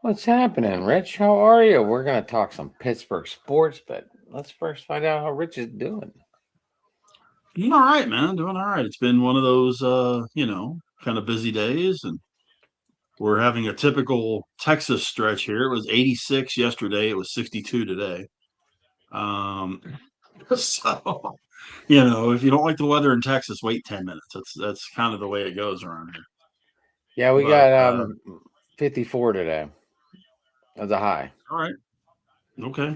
What's happening, Rich? How are you? We're going to talk some Pittsburgh sports, but let's first find out how Rich is doing. Doing all right, man. Doing all right. It's been one of those, kind of busy days, and we're having a typical Texas stretch here. It was 86 yesterday. It was 62 today. Um, so, if you don't like the weather in Texas, wait 10 minutes. That's kind of the way it goes around here. Yeah, we But got 54 today as a high. all right, okay.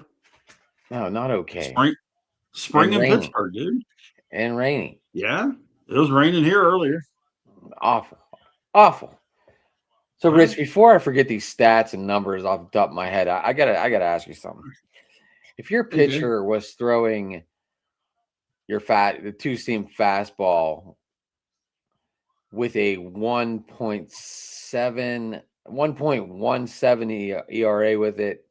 No, not okay. Spring, spring And in rainy. Pittsburgh, dude. And rainy. Yeah, it was raining here earlier. Awful. Awful. So, All right. Rich, before I forget these stats and numbers off the top of my head, I gotta ask you something. If your Okay. pitcher was throwing the two seam fastball with a 1.17 ERA with it,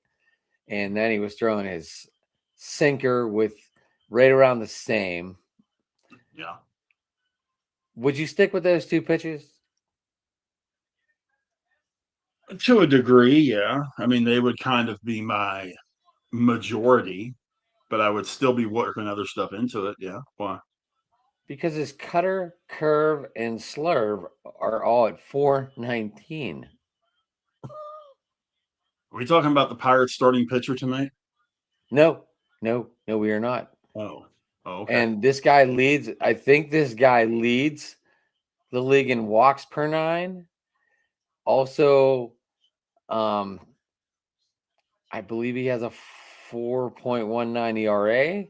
and then he was throwing his sinker with right around the same. Yeah. Would you stick with those two pitches? To a degree, yeah. I mean, they would kind of be my majority, but I would still be working other stuff into it. Yeah. Why? Because his cutter, curve, and slurve are all at 419. Are we talking about the Pirates starting pitcher tonight? No, no, no, we are not. Oh. Oh, okay. And this guy leads, I think this guy leads the league in walks per nine. Also, um, I believe he has a 4.19 ERA,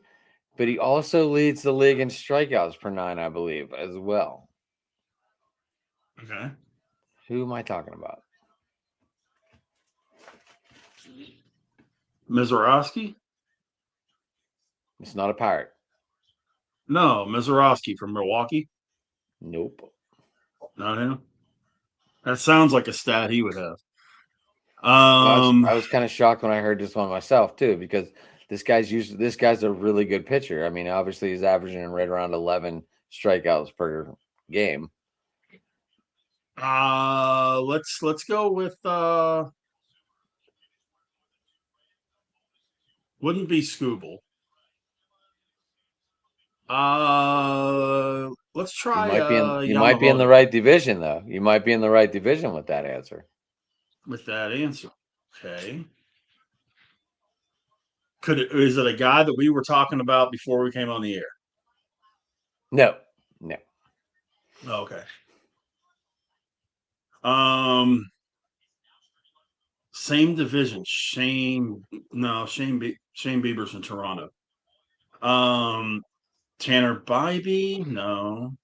but he also leads the league in strikeouts per nine, I believe, as well. Okay. Who am I talking about? Mizorowski? It's not a pirate. No, Mizorowski from Milwaukee. Nope. Not him. That sounds like a stat he would have. Well, Um, I was kind of shocked when I heard this one myself too, because this guy's a really good pitcher. I mean, obviously he's averaging right around 11 strikeouts per game. let's go with wouldn't be Scooble. Let's try You might be in the Yamamoto right division though. You might be in the right division with that answer. with that answer. Okay. Is it a guy that we were talking about before we came on the air? No, no. Okay. Um, same division. Shane Bieber's in Toronto. Um, Tanner Bybee, no.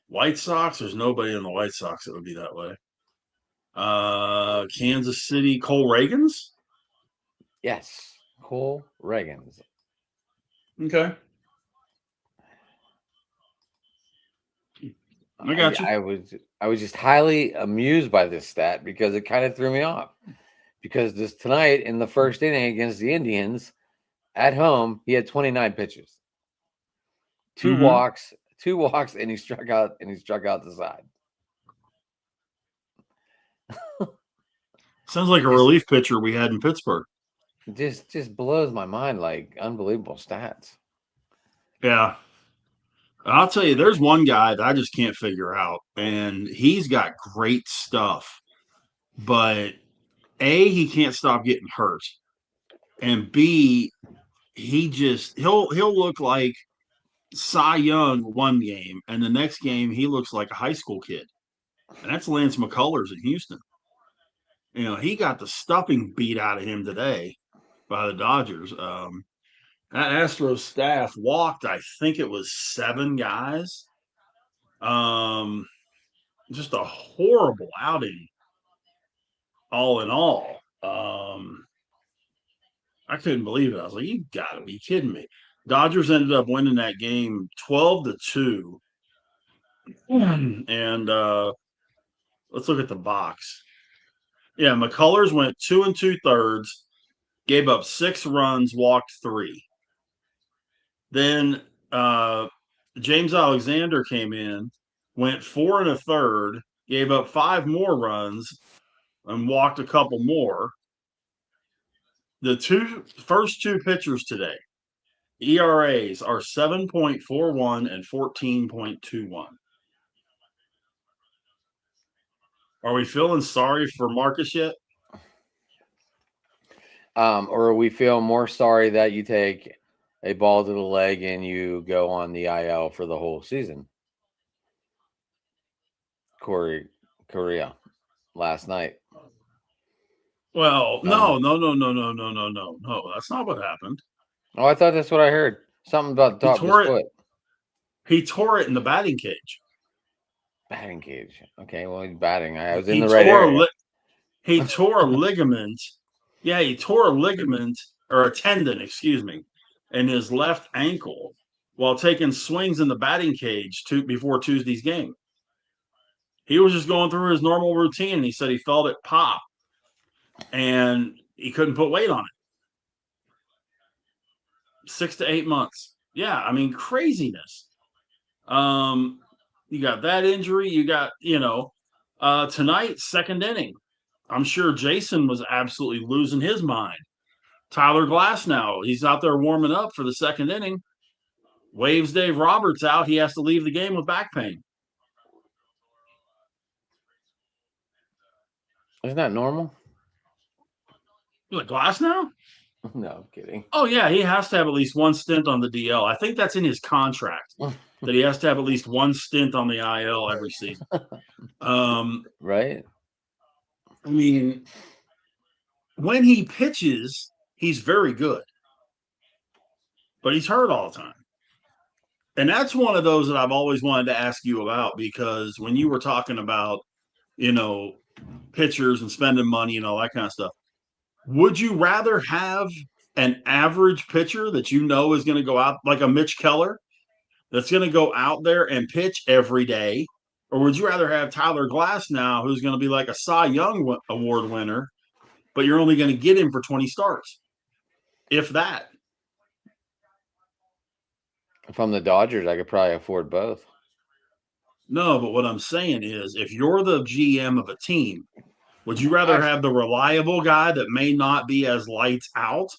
White Sox, there's nobody in the White Sox that would be that way. Kansas City, Cole Reagans. Yes, Cole Reagans. Okay, I I, got you. I was I was just highly amused by this stat because it kind of threw me off. Because this tonight in the first inning against the Indians at home, he had 29 pitches, two Mm-hmm. walks, two walks, and he struck out the side. Sounds like a Just relief pitcher we had in Pittsburgh. just blows my mind, like unbelievable stats. Yeah, I'll tell you, there's one guy that I just can't figure out, and he's got great stuff, but A, he can't stop getting hurt, and B, he'll look like Cy Young one game, and the next game he looks like a high school kid, and that's Lance McCullers in Houston. He got the stuffing beat out of him today by the Dodgers. That Astros staff walked, I think it was 7 guys. Um, just a horrible outing, all in all. I couldn't believe it. I was like, "You got to be kidding me!" Dodgers ended up winning that game 12-2. And let's look at the box. Yeah, McCullers went 2 2/3, gave up 6 runs, walked 3. Then James Alexander came in, went 4 1/3, gave up 5 more runs, and walked a couple more. The first two pitchers today, ERAs are 7.41 and 14.21. Are we feeling sorry for Marcus yet? Or we feel more sorry that you take a ball to the leg and you go on the IL for the whole season. Korea last night. Well, no. That's not what happened. Oh, I thought that's what I heard. Something about the top of his foot. He tore it in the batting cage. Batting cage. Okay, well, he's batting. I was in the right area. He tore a ligament. Yeah, he tore a ligament or a tendon, excuse me, in his left ankle while taking swings in the batting cage before Tuesday's game. He was just going through his normal routine, and he said he felt it pop, and he couldn't put weight on it. 6 to 8 months. Yeah, I mean, craziness. You got that injury. You got, tonight, second inning. I'm sure Jason was absolutely losing his mind. Tyler Glasnow, he's out there warming up for the second inning. Waves Dave Roberts out. He has to leave the game with back pain. Isn't that normal? Like Glasnow? No, I'm kidding. Oh, yeah, he has to have at least one stint on the DL. I think that's in his contract that he has to have at least one stint on the IL every season. Right? I mean, when he pitches, he's very good. But he's hurt all the time. And that's one of those that I've always wanted to ask you about, because when you were talking about, pitchers and spending money and all that kind of stuff, would you rather have an average pitcher that is going to go out like a Mitch Keller that's going to go out there and pitch every day? Or would you rather have Tyler Glasnow, who's going to be like a Cy Young Award winner, but you're only going to get him for 20 starts, if that? If I'm the Dodgers, I could probably afford both. No, but what I'm saying is, if you're the GM of a team, would you rather have the reliable guy that may not be as lights out,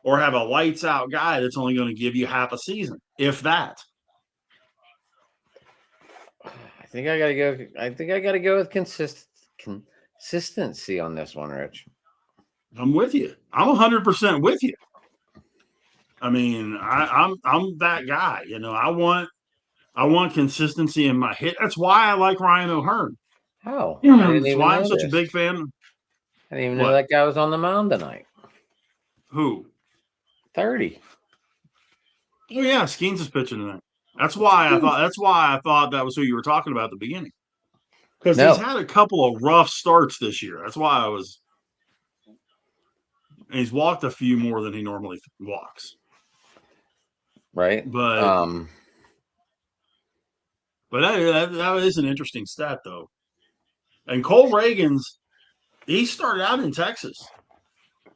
or have a lights out guy that's only going to give you half a season, if that? I think I gotta go with consistency on this one, Rich. I'm with you. I'm 100% with you. I mean, I'm that guy. I want consistency in my hit. That's why I like Ryan O'Hearn. How? That's why I'm such a big fan. I didn't even know that guy was on the mound tonight. Who? 30. Oh yeah, Skeens is pitching tonight. That's why I thought that was who you were talking about at the beginning. Because he's had a couple of rough starts this year. That's why I was. And he's walked a few more than he normally walks. Right. But that is an interesting stat, though. And Cole Reagans, he started out in Texas.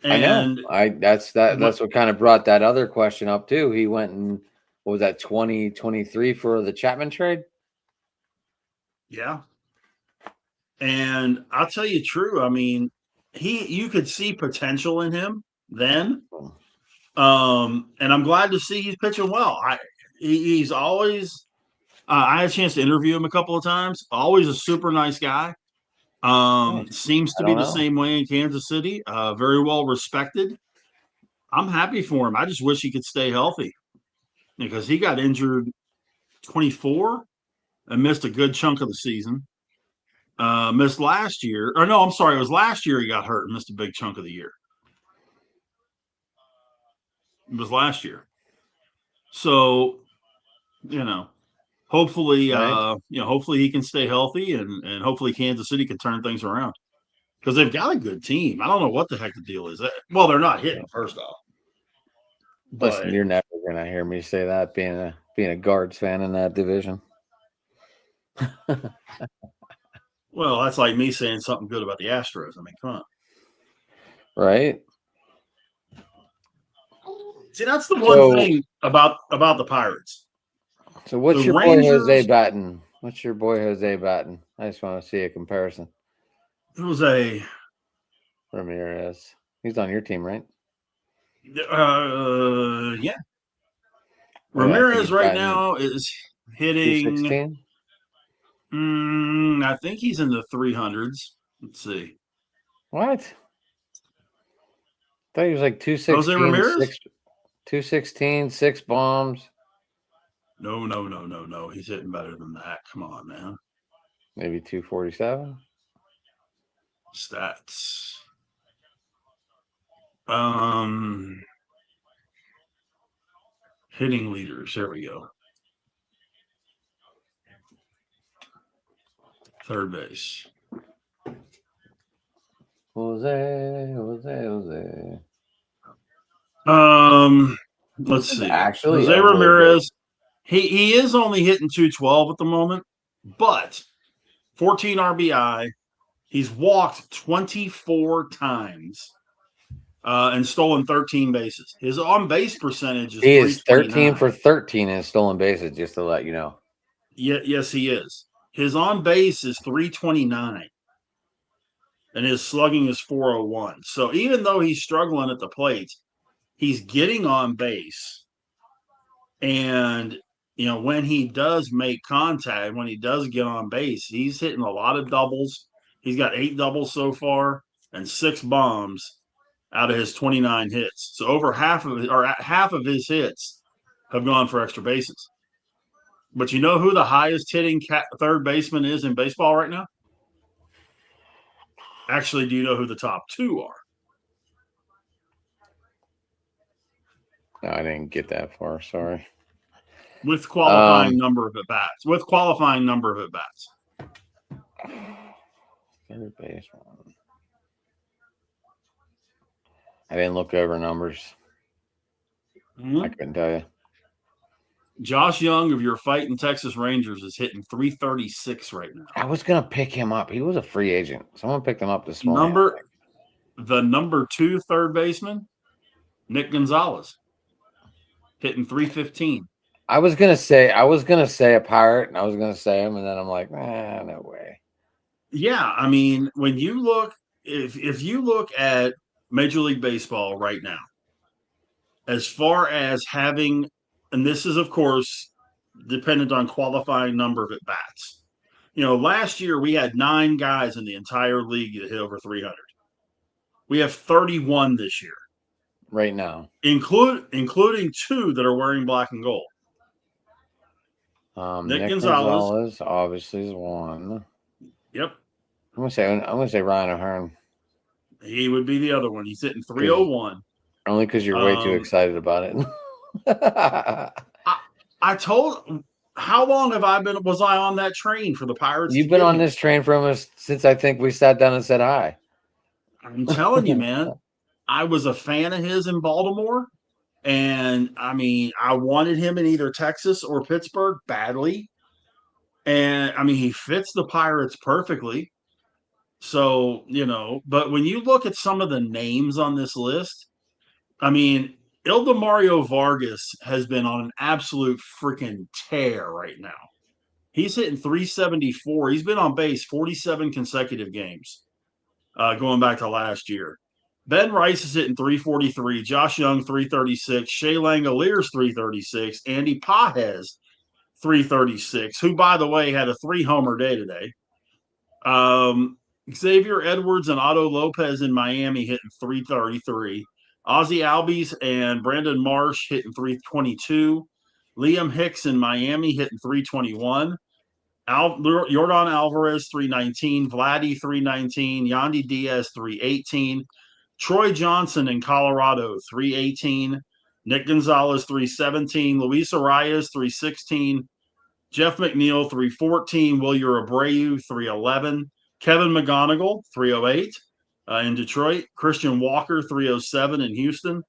And I know. That's what kind of brought that other question up too. He went and what was that 2023 for the Chapman trade? Yeah. And I'll tell you true. I mean, you could see potential in him then. And I'm glad to see he's pitching well. He's always I had a chance to interview him a couple of times. Always a super nice guy. Seems to be the same way in Kansas City. Very well respected. I'm happy for him. I just wish he could stay healthy, because he got injured 24 and missed a good chunk of the season. Missed last year. Or no, I'm sorry. It was last year he got hurt and missed a big chunk of the year. It was last year. So, hopefully, hopefully he can stay healthy, and hopefully Kansas City can turn things around, because they've got a good team. I don't know what the heck the deal is. Well, they're not hitting, first off. Listen, you're never gonna hear me say that, being a Guards fan in that division. Well, that's like me saying something good about the Astros. I mean, come on. Right. See, that's the one thing about the Pirates. So what's your boy Jose batting? What's your boy Jose batting? I just want to see a comparison. Jose, Ramirez. He's on your team, right? Yeah. What do I think Ramirez he's right batting? now is hitting. 216? I think he's in the 300s. Let's see. What? I thought he was like Jose 216, Ramirez? 216, 6 bombs. No. He's hitting better than that. Come on, man. Maybe 247. Stats. Hitting leaders. There we go. Third base. Jose. Let's This is see. actually Jose a really good. Ramirez. He is only hitting 212 at the moment, but 14 RBI. He's walked 24 times and stolen 13 bases. His on base percentage is He is 13 329. for 13 in stolen bases, just to let you know. Yes, he is. His on base is 329, and his slugging is 401. So even though he's struggling at the plate, he's getting on base. And when he does make contact, when he does get on base, he's hitting a lot of doubles. He's got 8 doubles so far and 6 bombs out of his 29 hits. So over half of his hits have gone for extra bases. But you know who the highest hitting third baseman is in baseball right now? Actually, do you know who the top 2 are? No, I didn't get that far. Sorry. With qualifying number of at bats. Third baseman. I didn't look over numbers. I couldn't tell you. Josh Young of your fighting Texas Rangers is hitting 336 right now. I was gonna pick him up. He was a free agent. Someone picked him up this morning. The number 2 third baseman, Nick Gonzalez, hitting 315. I was gonna say a Pirate, and I was gonna say him, and then I'm like, no way. Yeah, I mean, when you look, if you look at Major League Baseball right now, as far as having, and this is of course dependent on qualifying number of at bats. Last year we had 9 guys in the entire league that hit over 300. We have 31 this year, Right now, including 2 that are wearing black and gold. Nick Gonzalez obviously is one. Yep. I'm gonna say Ryan O'Hearn. He would be the other one. He's hitting 301. Only because you're way too excited about it. How long was I on that train for the Pirates? You've been on this train from us since I think we sat down and said hi. I'm telling you, man, I was a fan of his in Baltimore. And I mean, I wanted him in either Texas or Pittsburgh badly. And I mean, he fits the Pirates perfectly. So, but when you look at some of the names on this list, I mean, Ildemario Vargas has been on an absolute freaking tear right now. He's hitting 374. He's been on base 47 consecutive games going back to last year. Ben Rice is hitting 343. Josh Young, 336. Shea Langoliers, 336. Andy Pages, 336, who, by the way, had a 3-homer day today. Xavier Edwards and Otto Lopez in Miami hitting 333. Ozzie Albies and Brandon Marsh hitting 322. Liam Hicks in Miami hitting 321. Yordan Alvarez 319. Vladdy 319. Yandy Diaz 318. Troy Johnson in Colorado 318. Nick Gonzalez 317. Luis Arias 316. Jeff McNeil 314. Wilyer Abreu 311. Kevin McGonigal 308 in Detroit. Christian Walker 307 in Houston.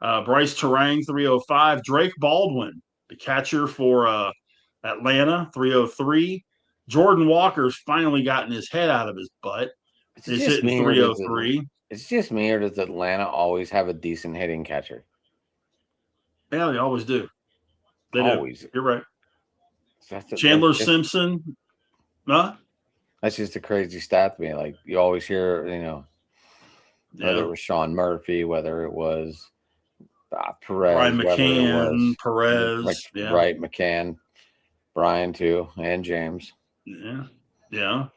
Bryce Terang 305. Drake Baldwin, the catcher for Atlanta, 303. Jordan Walker's finally gotten his head out of his butt. He's hitting 303. It's just me, or does Atlanta always have a decent hitting catcher? Yeah, they always do. They always do. You're right. Chandler Simpson. Huh? That's just a crazy stat to me. Like, you always hear, Whether Yeah. it was Sean Murphy, whether it was Brian Perez, whether it McCann, was Perez. Yeah. Right McCann, Brian too, and James. Yeah. Yeah.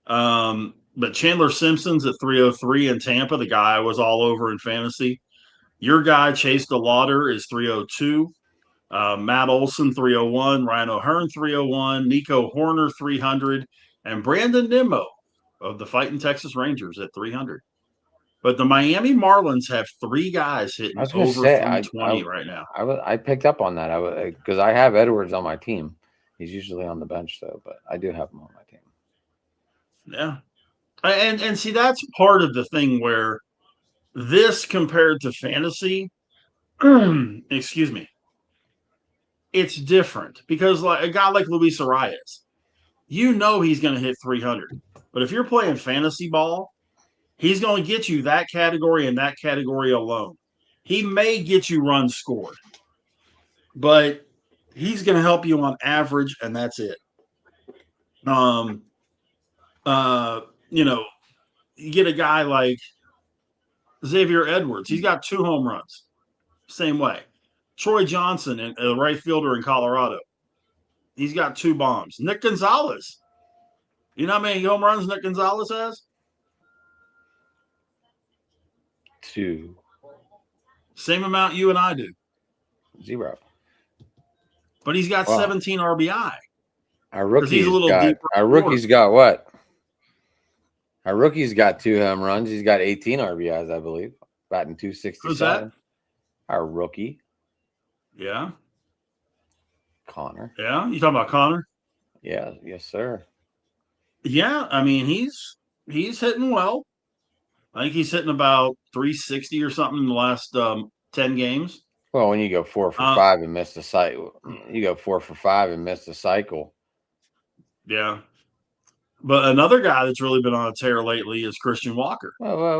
But Chandler Simpson's at 303 in Tampa, the guy I was all over in fantasy. Your guy, Chase DeLauder, is 302. Matt Olson, 301. Ryan O'Hearn, 301. Nico Horner, 300. And Brandon Nimmo of the Fighting Texas Rangers at 300. But the Miami Marlins have 3 guys I hitting was gonna over say 320 right now. I picked up on that. I was because I have Edwards on my team. He's usually on the bench though, but I do have him on my team. Yeah. And see, that's part of the thing where this compared to fantasy, excuse me, it's different because like a guy like Luis Arias, you know he's going to hit 300. But if you're playing fantasy ball, he's going to get you that category and that category alone. He may get you runs scored, but he's going to help you on average, and that's it. Um, you know, you get a guy like Xavier Edwards. He's got 2 home runs. Same way. Troy Johnson, a right fielder in Colorado. He's got 2 bombs. Nick Gonzalez. You know how many home runs Nick Gonzalez has? 2. Same amount you and I do. 0. But he's got 17 RBI. Our rookie's deeper. got what? Our rookie's got 2 home runs. He's got 18 RBIs, I believe. Batting 267. Who's that? Our rookie. Yeah. Connor. Yeah. You talking about Connor? Yeah. Yes, sir. Yeah. I mean, he's hitting well. I think he's hitting about 360 or something in the last 10 games. Well, when you go 4 for 5 and miss the cycle, you go 4 for 5 and miss the cycle. Yeah. But another guy that's really been on a tear lately is Christian Walker. Whoa.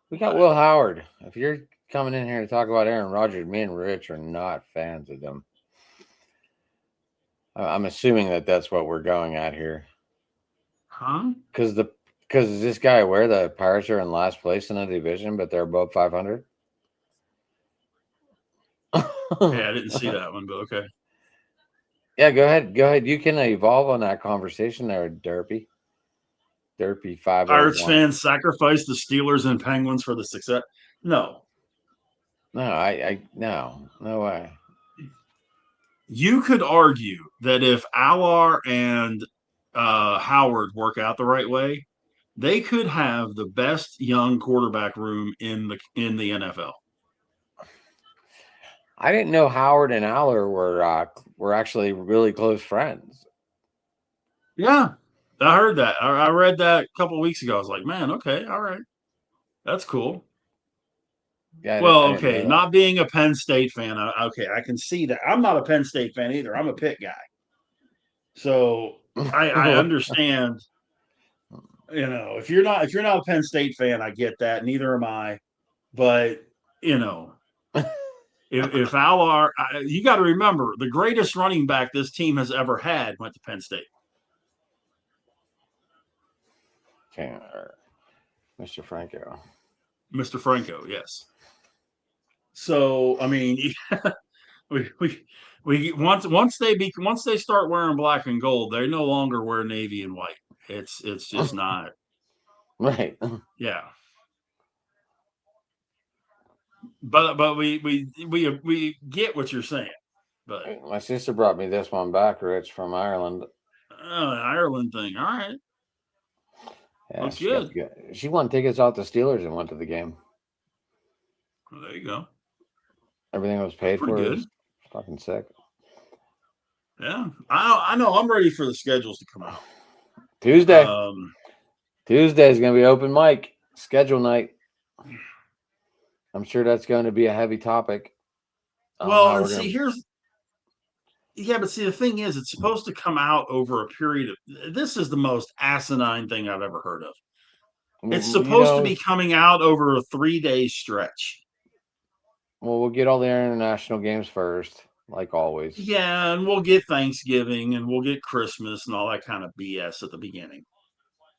We got Will Howard. If you're coming in here to talk about Aaron Rodgers, me and Rich are not fans of them. I'm assuming that's what we're going at here. Huh? Because is this guy aware the Pirates are in last place in the division, but they're above 500? Yeah, I didn't see that one, but okay. Yeah, go ahead. You can evolve on that conversation there, Derpy. Derpy 501. Pirates fans sacrifice the Steelers and Penguins for the success. No. No way. You could argue that if Allar and Howard work out the right way, they could have the best young quarterback room in the NFL. I didn't know Howard and Aller were actually really close friends. Yeah, I heard that. I read that a couple of weeks ago. I was like, man, okay, all right, that's cool. Yeah. Well, okay, not being a Penn State fan, okay, I can see that. I'm not a Penn State fan either. I'm a Pitt guy, so I understand. You know, if you're not a Penn State fan, I get that. Neither am I. But you know, if Allar, you got to remember the greatest running back this team has ever had went to Penn State. Mr. Franco. Mr. Franco, yes. So I mean, we once they start wearing black and gold, they no longer wear navy and white. It's just not right. Yeah. But we get what you're saying. But my sister brought me this one back, Rich, from Ireland. Ireland thing. All right. Yeah, looks good. She won tickets out to Steelers and went to the game. Well, there you go. Everything was paid for. Good. It was fucking sick. Yeah, I know. I'm ready for the schedules to come out. Tuesday. Tuesday is going to be open mic schedule night. I'm sure that's going to be a heavy topic. Well, and see, but see, the thing is, it's supposed to come out over a period of. This is the most asinine thing I've ever heard of. It's supposed to be coming out over a 3-day stretch. Well, we'll get all the international games first, like always. Yeah, and we'll get Thanksgiving and we'll get Christmas and all that kind of BS at the beginning.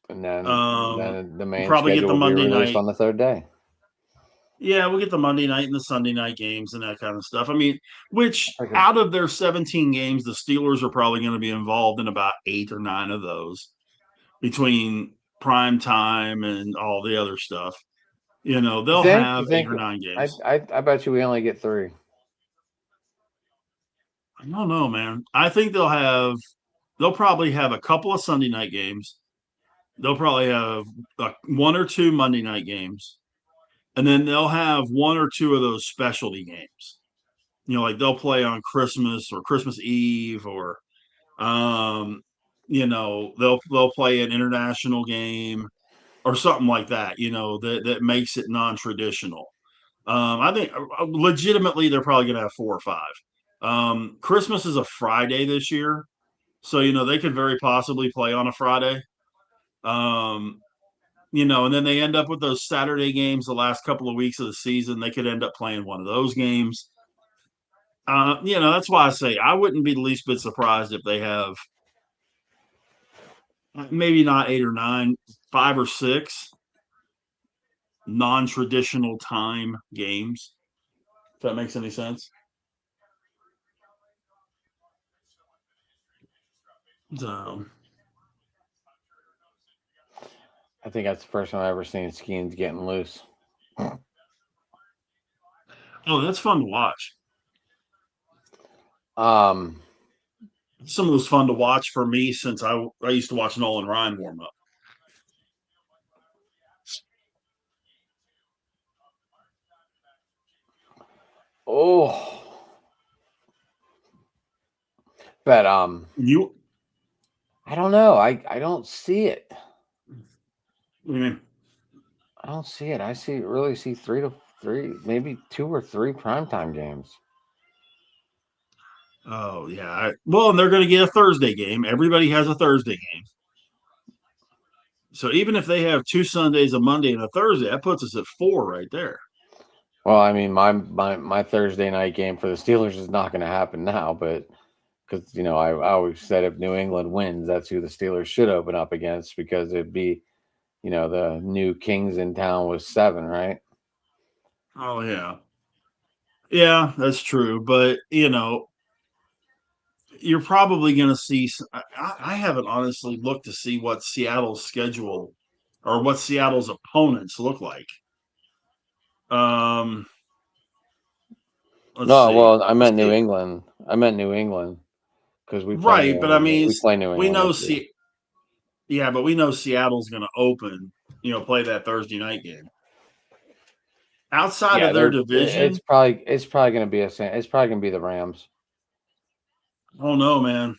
And then the We'll main probably get schedule the will be Monday released night. on the third day. Yeah, we'll get the Monday night and the Sunday night games and that kind of stuff. I mean, which Okay. out of their 17 games, the Steelers are probably going to be involved in about 8 or 9 of those between prime time and all the other stuff. You know, You they'll think? have You 8 think? or 9 I, games. I I bet you we only get 3. I don't know, man. I think they'll probably have a couple of Sunday night games. They'll probably have 1 or 2 Monday night games, and then they'll have 1 or 2 of those specialty games. You know, like they'll play on Christmas or Christmas Eve, or um, they'll play an international game or something like that. You know, that makes it non-traditional. I think legitimately they're probably going to have 4 or 5. Christmas is a Friday this year, so they could very possibly play on a Friday. Um, and then they end up with those Saturday games the last couple of weeks of the season. They could end up playing one of those games. That's why I say I wouldn't be the least bit surprised if they have maybe not 8 or 9, 5 or 6 non-traditional time games. If that makes any sense. So, I think that's the first time I've ever seen Skeens getting loose. that's fun to watch. Um, Some of those fun to watch for me since I used to watch Nolan Ryan warm up. oh, but You, I don't know. I don't see it. what do you mean? I don't see it. I really see 3 to 3, maybe 2 or 3 primetime games. Oh yeah. Well, and they're going to get a Thursday game. Everybody has a Thursday game. So even if they have 2 Sundays, a Monday and a Thursday, that puts us at 4 right there. Well, I mean, my Thursday night game for the Steelers is not going to happen now, but because I always said if New England wins, that's who the Steelers should open up against because it'd be the new kings in town was 7, right? Oh yeah. Yeah, that's true. But you're probably going to see. I haven't honestly looked to see what Seattle's schedule or what Seattle's opponents look like. Um, let's No, see. well, I meant New England. I meant New England because we play Right, New but I England. mean, We play New we England know this year. yeah, but we know Seattle's going to open. Play that Thursday night game. Outside Yeah, of their they're division, it's probably going to be it's probably going to be the Rams. oh no, man.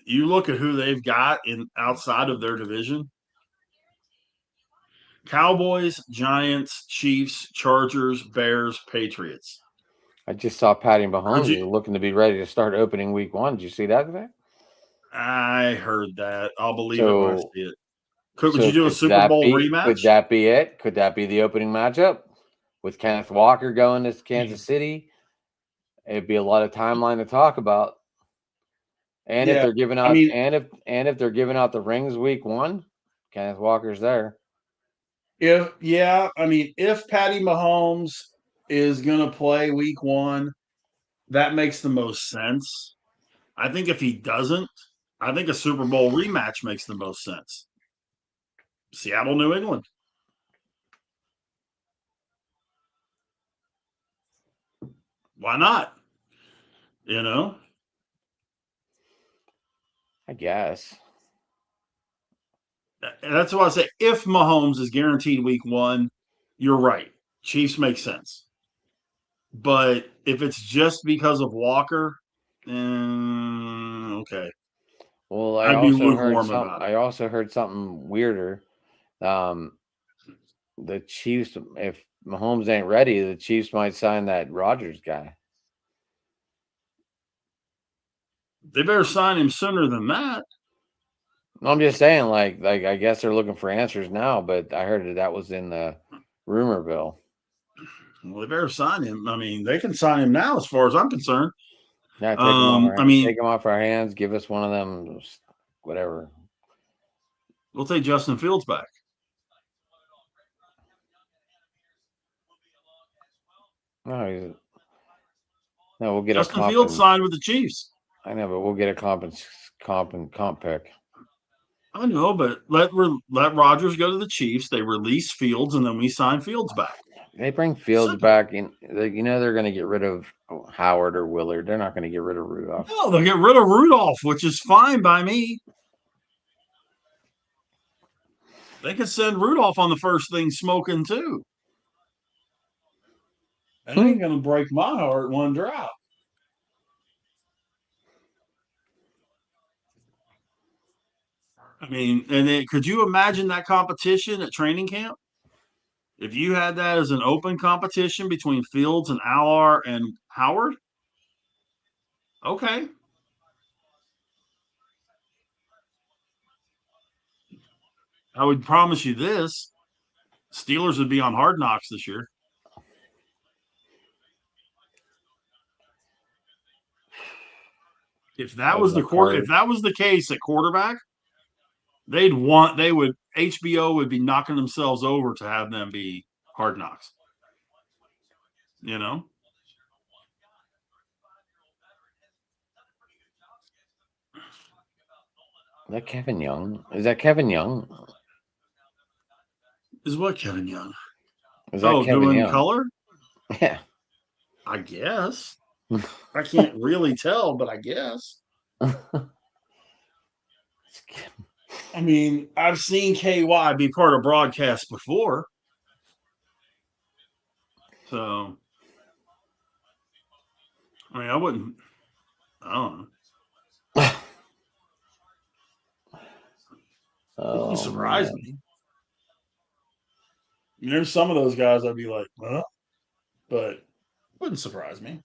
You look at who they've got in outside of their division. Cowboys, Giants, Chiefs, Chargers, Bears, Patriots. I just saw Patty Could Mahomes you is looking to be ready to start opening week 1. Did you see that today? I heard that. I'll believe it when I So see it. Would you do a could Super that Bowl be rematch? could that be it? Could that be the opening matchup with Kenneth Walker going to Kansas City? It'd be a lot of timeline to talk about. And if Yeah. they're giving I out mean, if they're giving out the rings week 1, Kenneth Walker's there. if Patty Mahomes is gonna play week 1, that makes the most sense. I think if he doesn't, I think a Super Bowl rematch makes the most sense. Seattle, New England. Why not? You know? I guess. That's why I say if Mahomes is guaranteed week 1, you're right. Chiefs make sense. But if it's just because of Walker, okay. Well, I'd be lukewarm about it. I also heard something weirder. Um, the Chiefs, if Mahomes ain't ready, the Chiefs might sign that Rodgers guy. They better sign him sooner than that. No, I'm just saying, like I guess they're looking for answers now, but I heard that was in the rumor bill. Well, they better sign him. I mean, they can sign him now, as far as I'm concerned. Yeah, I mean, take them off our hands. Give us one of them, whatever. We'll take Justin Fields back. No, we'll get Justin a Fields signed with the Chiefs. I know, but we'll get a comp pick. I know, but let Rodgers go to the Chiefs. They release Fields, and then we sign Fields back. They bring Fields Simple. back, and they're going to get rid of Howard or Willard. They're not going to get rid of Rudolph. No, they'll get rid of Rudolph, which is fine by me. They could send Rudolph on the first thing smoking too. That ain't gonna break my heart one drop. I mean, and then could you imagine that competition at training camp? If you had that as an open competition between Fields and Allar and Howard, okay. I would promise you this: Steelers would be on Hard Knocks this year. If that was the case at quarterback, HBO would be knocking themselves over to have them be Hard Knocks. You know? Is that Kevin Young? Is that Kevin Young? Is what Kevin Young? Is that Kevin doing Young? color? Yeah. I guess. I can't really tell, but I guess. I mean, I've seen KY be part of broadcasts before. So, I mean, I don't know. It wouldn't surprise me. I mean, there's some of those guys I'd be like, huh? But it wouldn't surprise me.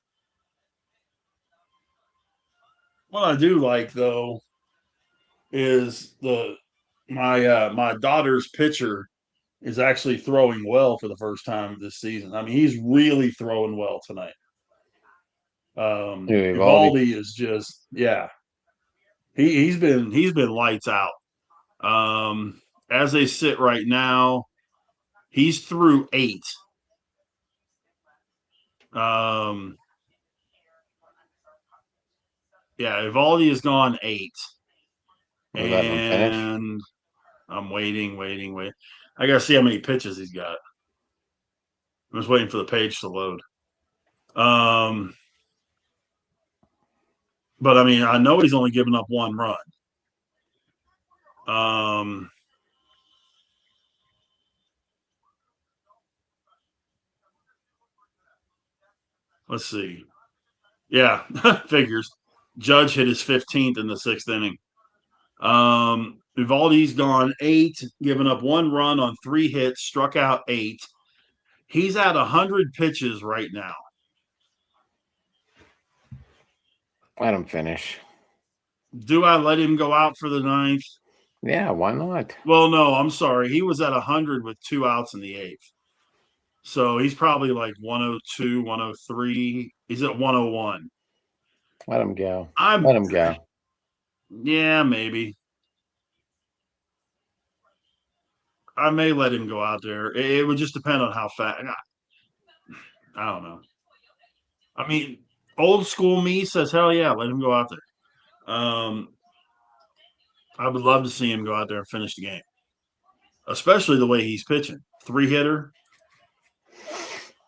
What I do like though is my daughter's pitcher is actually throwing well for the first time this season. I mean, he's really throwing well tonight. Evaldi is just he's been lights out. As they sit right now, he's through 8. Evaldi has gone 8. And I'm waiting. I gotta see how many pitches he's got. I'm just waiting for the page to load. But I mean, I know he's only given up 1 run. Let's see. Yeah, figures. Judge hit his 15th in the 6th inning. Evaldi's gone 8, given up 1 run on 3 hits, struck out 8. He's at 100 pitches right now. Let him finish. Do I let him go out for the 9th? Yeah, why not? Well, no, I'm sorry. He was at 100 with 2 outs in the 8th. So he's probably like 102, 103. He's at 101. Let him go. Let him go. Yeah, maybe. I may let him go out there. It would just depend on how fast. I don't know. I mean, old school me says, hell yeah, let him go out there. I would love to see him go out there and finish the game, especially the way he's pitching. 3-hitter.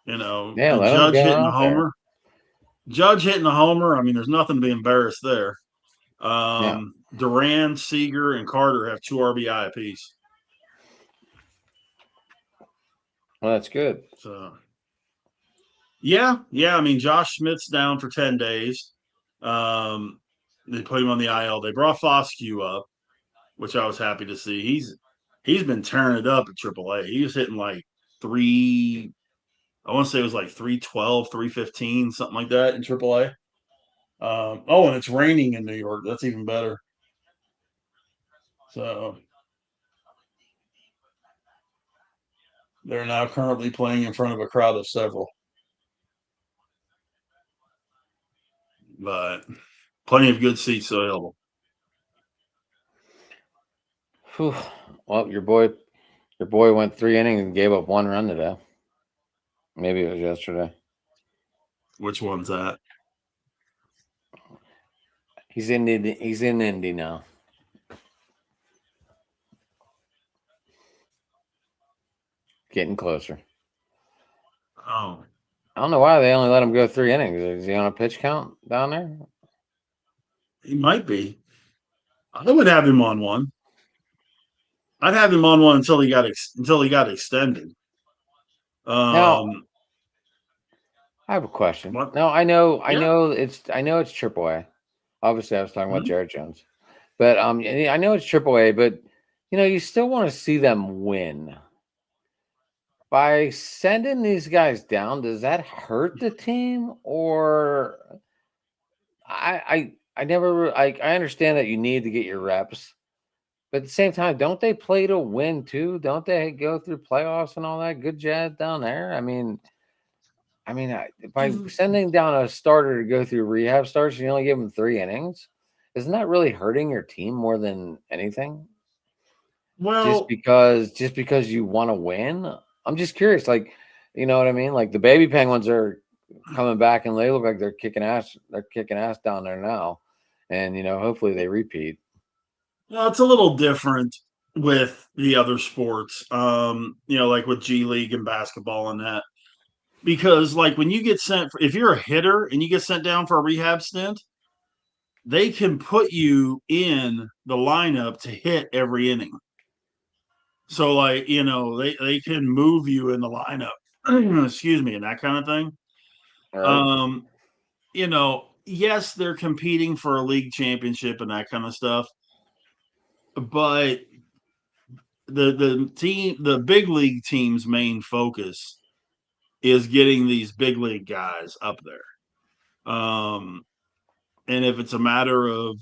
Judge hitting a homer. Judge hitting a homer. I mean, there's nothing to be embarrassed there. Duran, Seager, and Carter have 2 RBI apiece. Well, that's good. So, yeah. I mean, Josh Smith's down for 10 days. They put him on the IL. They brought Foscue up, which I was happy to see. He's been tearing it up at AAA. He was hitting like 3. I want to say it was like 312, 315, something like that in AAA. And it's raining in New York. That's even better. So they're now currently playing in front of a crowd of several. But plenty of good seats available. Whew. Well, your boy went 3 innings and gave up 1 run today. Maybe it was yesterday. Which one's that? He's in Indy now. Getting closer. Oh, I don't know why they only let him go 3 innings. Is he on a pitch count down there? he might be. I would have him on one. I'd have him on one until he got extended. Now, Um, I have a question. what? No, I know, Yeah. I know it's AAA. Obviously, I was talking about Mhm. Jared Jones, but I know it's AAA, but you still want to see them win. By sending these guys down, does that hurt the team, or I never I understand that you need to get your reps, but at the same time, don't they play to win too? Don't they go through playoffs and all that good jazz down there? By Mhm. sending down a starter to go through rehab starts, you only give him 3 innings. Isn't that really hurting your team more than anything? Just Well, because just because you want to win? I'm just curious. Like, you know what I mean? Like the baby penguins are coming back and they look like they're kicking ass. They're kicking ass down there now. And hopefully they repeat. it's a little different with the other sports. Like with G League and basketball and that. Because like when you get if you're a hitter and you get sent down for a rehab stint, they can put you in the lineup to hit every inning. So like, they can move you in the lineup, excuse me, and that kind of thing. Right. Um, yes, they're competing for a league championship and that kind of stuff, but the big league team's main focus is getting these big league guys up there. And if it's a matter of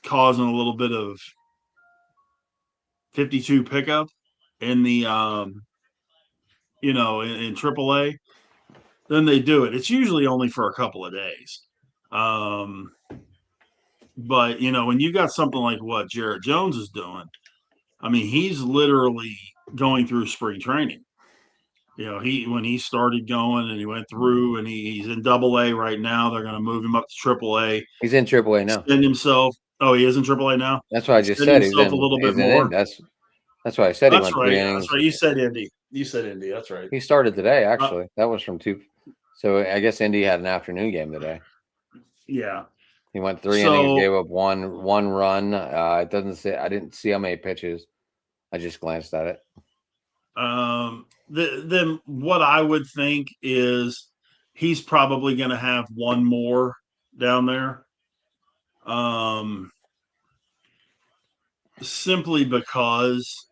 causing a little bit of 52 pickup in the in AAA, then they do it. It's usually only for a couple of days. Um, but when you got something like what Jared Jones is doing, I mean, he's literally going through spring training. He when he started going and he went through and he's in AA right now. They're going to move him up to AAA, He's in AAA now. extend himself. Oh, he is in AAA now. That's what I just Extend said. He's himself a in. little bit He's in. more. That's why I said he That's went three right. That's innings. right. You said Indy. You said Indy. That's right. He started today. Uh, Actually, that was from two. So I guess Indy had an afternoon game today. yeah. He went 3 innings, So gave up one run. It doesn't say. I didn't see how many pitches. I just glanced at it. then what I would think is he's probably going to have one more down there. Simply because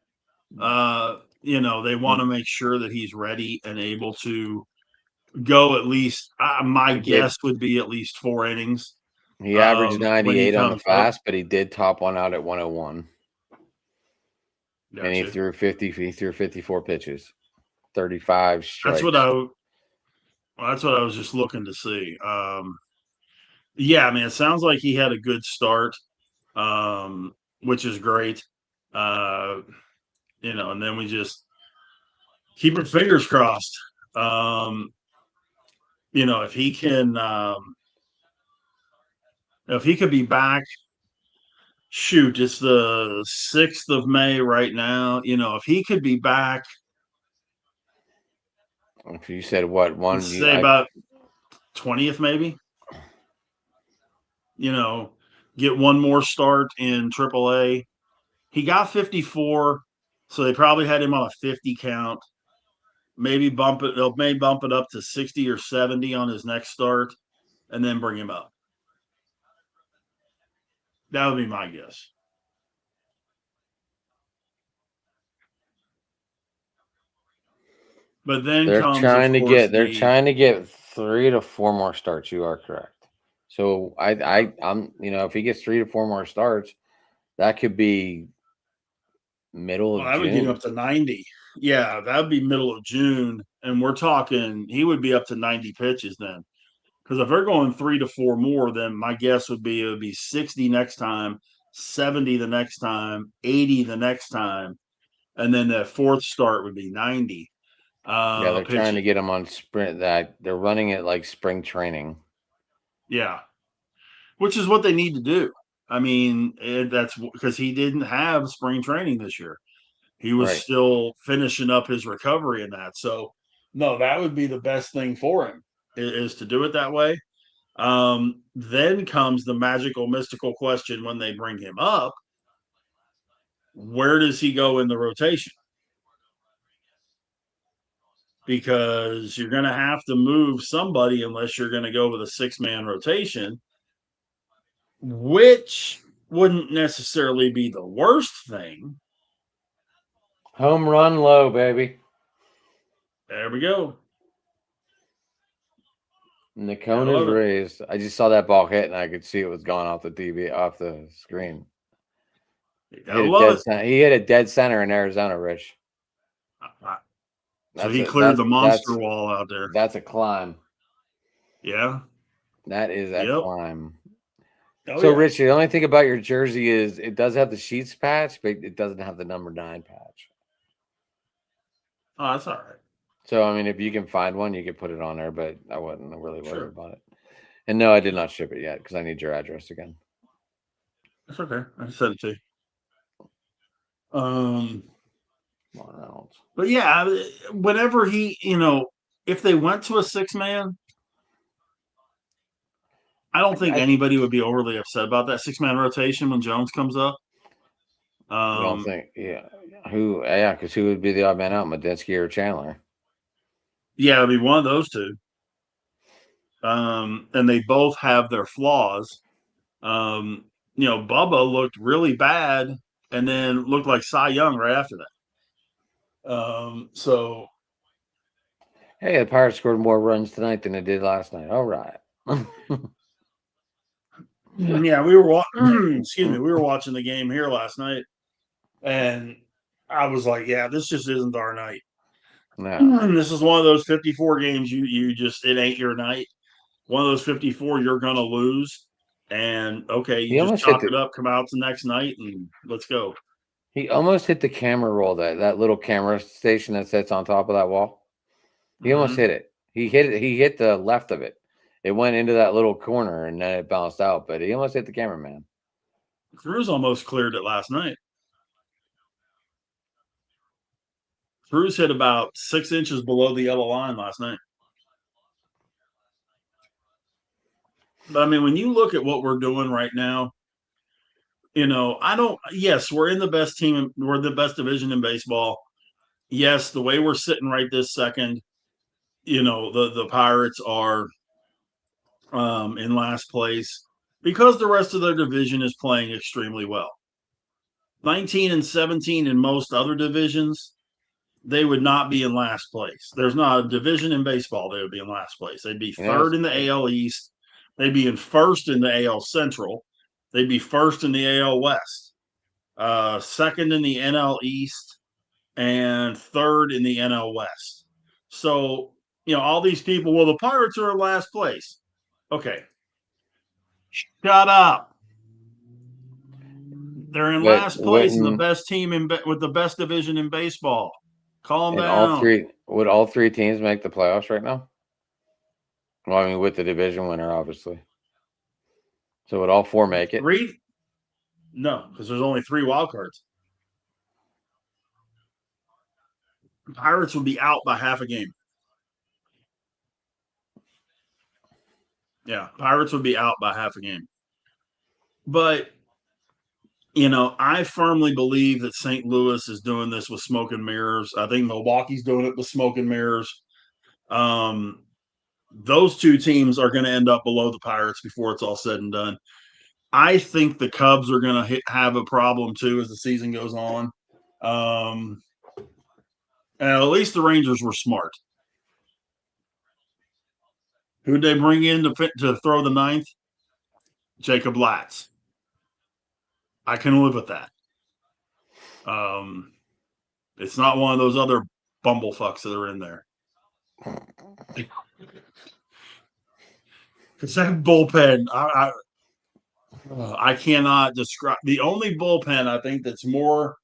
they want to make sure that he's ready and able to go at least. My He gave. guess would be at least 4 innings He averaged when he 98 on the comes up. fast, but he did top one out at 101, and he Gotcha. threw 50. He threw 54 pitches, 35 That's what strikes. I was just looking to see. Yeah, I mean, it sounds like he had a good start, which is great. Uh, and then we just keep our fingers crossed. Um, if he can, if he could be back, shoot, it's the 6th of May right now. If he could be back, If you said what one, let's say about 20th, maybe, you know, get one more start in AAA. He got 54, so they probably had him on a 50 count. Maybe they'll may bump it up to 60 or 70 on his next start and then bring him up. That would be my guess. But then comes, of course, they're trying to get 3 to 4 more starts. You are correct. So I'm if he gets 3 to 4 more starts, that could be middle well, of I would get him June. up to 90. Yeah, that would be middle of June. And we're talking, he would be up to 90 pitches then. Because if they're going 3 to 4 more, then my guess would be it would be 60 next time, 70 the next time, 80 the next time. and then the fourth start would be 90. Yeah, they're trying to Pitching. get him on sprint. That they're running it like spring training. Yeah, which is what they need to do. I mean, that's because he didn't have spring training this year. He was Right. still finishing up his recovery in that. So, no, that would be the best thing for him is to do it that way. Then comes the magical, mystical question when they bring him up: where does he go in the rotation? Because you're going to have to move somebody unless you're going to go with a 6-man rotation, which wouldn't necessarily be the worst thing. Home run low, baby. There we go. And the cone is raised. I just saw that ball hit, and I could see it was going off the TV, off the screen. He hit a dead center in Arizona, Rich. So he cleared the monster wall out there. That's a climb. Yeah. That is a climb. Oh, so, Rich, the only thing about your jersey is it does have the Sheets patch, but it doesn't have the number 9 patch. Oh, that's all right. So, I mean, if you can find one, you could put it on there, but I wasn't really worried about it. And no, I did not ship it yet because I need your address again. That's okay. I sent it to you. But yeah, whenever he, if they went to a 6-man, I don't think anybody would be overly upset about that 6-man rotation when Jones comes up. I don't think, because who would be the odd man out, Madinsky or Chandler? Yeah, it'd be one of those two. And they both have their flaws. Bubba looked really bad and then looked like Cy Young right after that. So. Hey, the Pirates scored more runs tonight than they did last night. All right. Yeah, we were watching the game here last night, and I was like, yeah, this just isn't our night. No. This is one of those 54 games it ain't your night. One of those 54 you're gonna lose, and okay, you just chalk it up, come out the next night, and let's go. He almost hit the camera roll, that little camera station that sits on top of that wall. He almost hit it. He hit the left of it. It went into that little corner and then it bounced out, but he almost hit the cameraman. Cruz almost cleared it last night. Cruz hit about 6 inches below the yellow line last night. But I mean, when you look at what we're doing right now, yes, we're in the best team. We're the best division in baseball. Yes, the way we're sitting right this second, the Pirates are in last place because the rest of their division is playing extremely well. 19 and 17 in most other divisions, they would not be in last place. There's not a division in baseball they would be in last place. They'd be third in the AL East. They'd be in first in the AL Central. They'd be first in the AL West, second in the NL East, and third in the NL West. So, all these people, well, the Pirates are in last place. Okay. Shut up. They're in last place in the best team with the best division in baseball. Calm down. Would all 3 teams make the playoffs right now? Well, I mean, with the division winner, obviously. So would all 4 make it? 3? No, because there's only 3 wild cards. Pirates would be out by half a game. Yeah, Pirates would be out by half a game. But, I firmly believe that St. Louis is doing this with smoke and mirrors. I think Milwaukee's doing it with smoke and mirrors. Those 2 teams are going to end up below the Pirates before it's all said and done. I think the Cubs are going to have a problem too as the season goes on. And at least the Rangers were smart. Who'd they bring in to throw the 9th? Jacob Latz. I can live with that. It's not one of those other bumblefucks that are in there. Because that bullpen, I cannot describe. The only bullpen I think that's more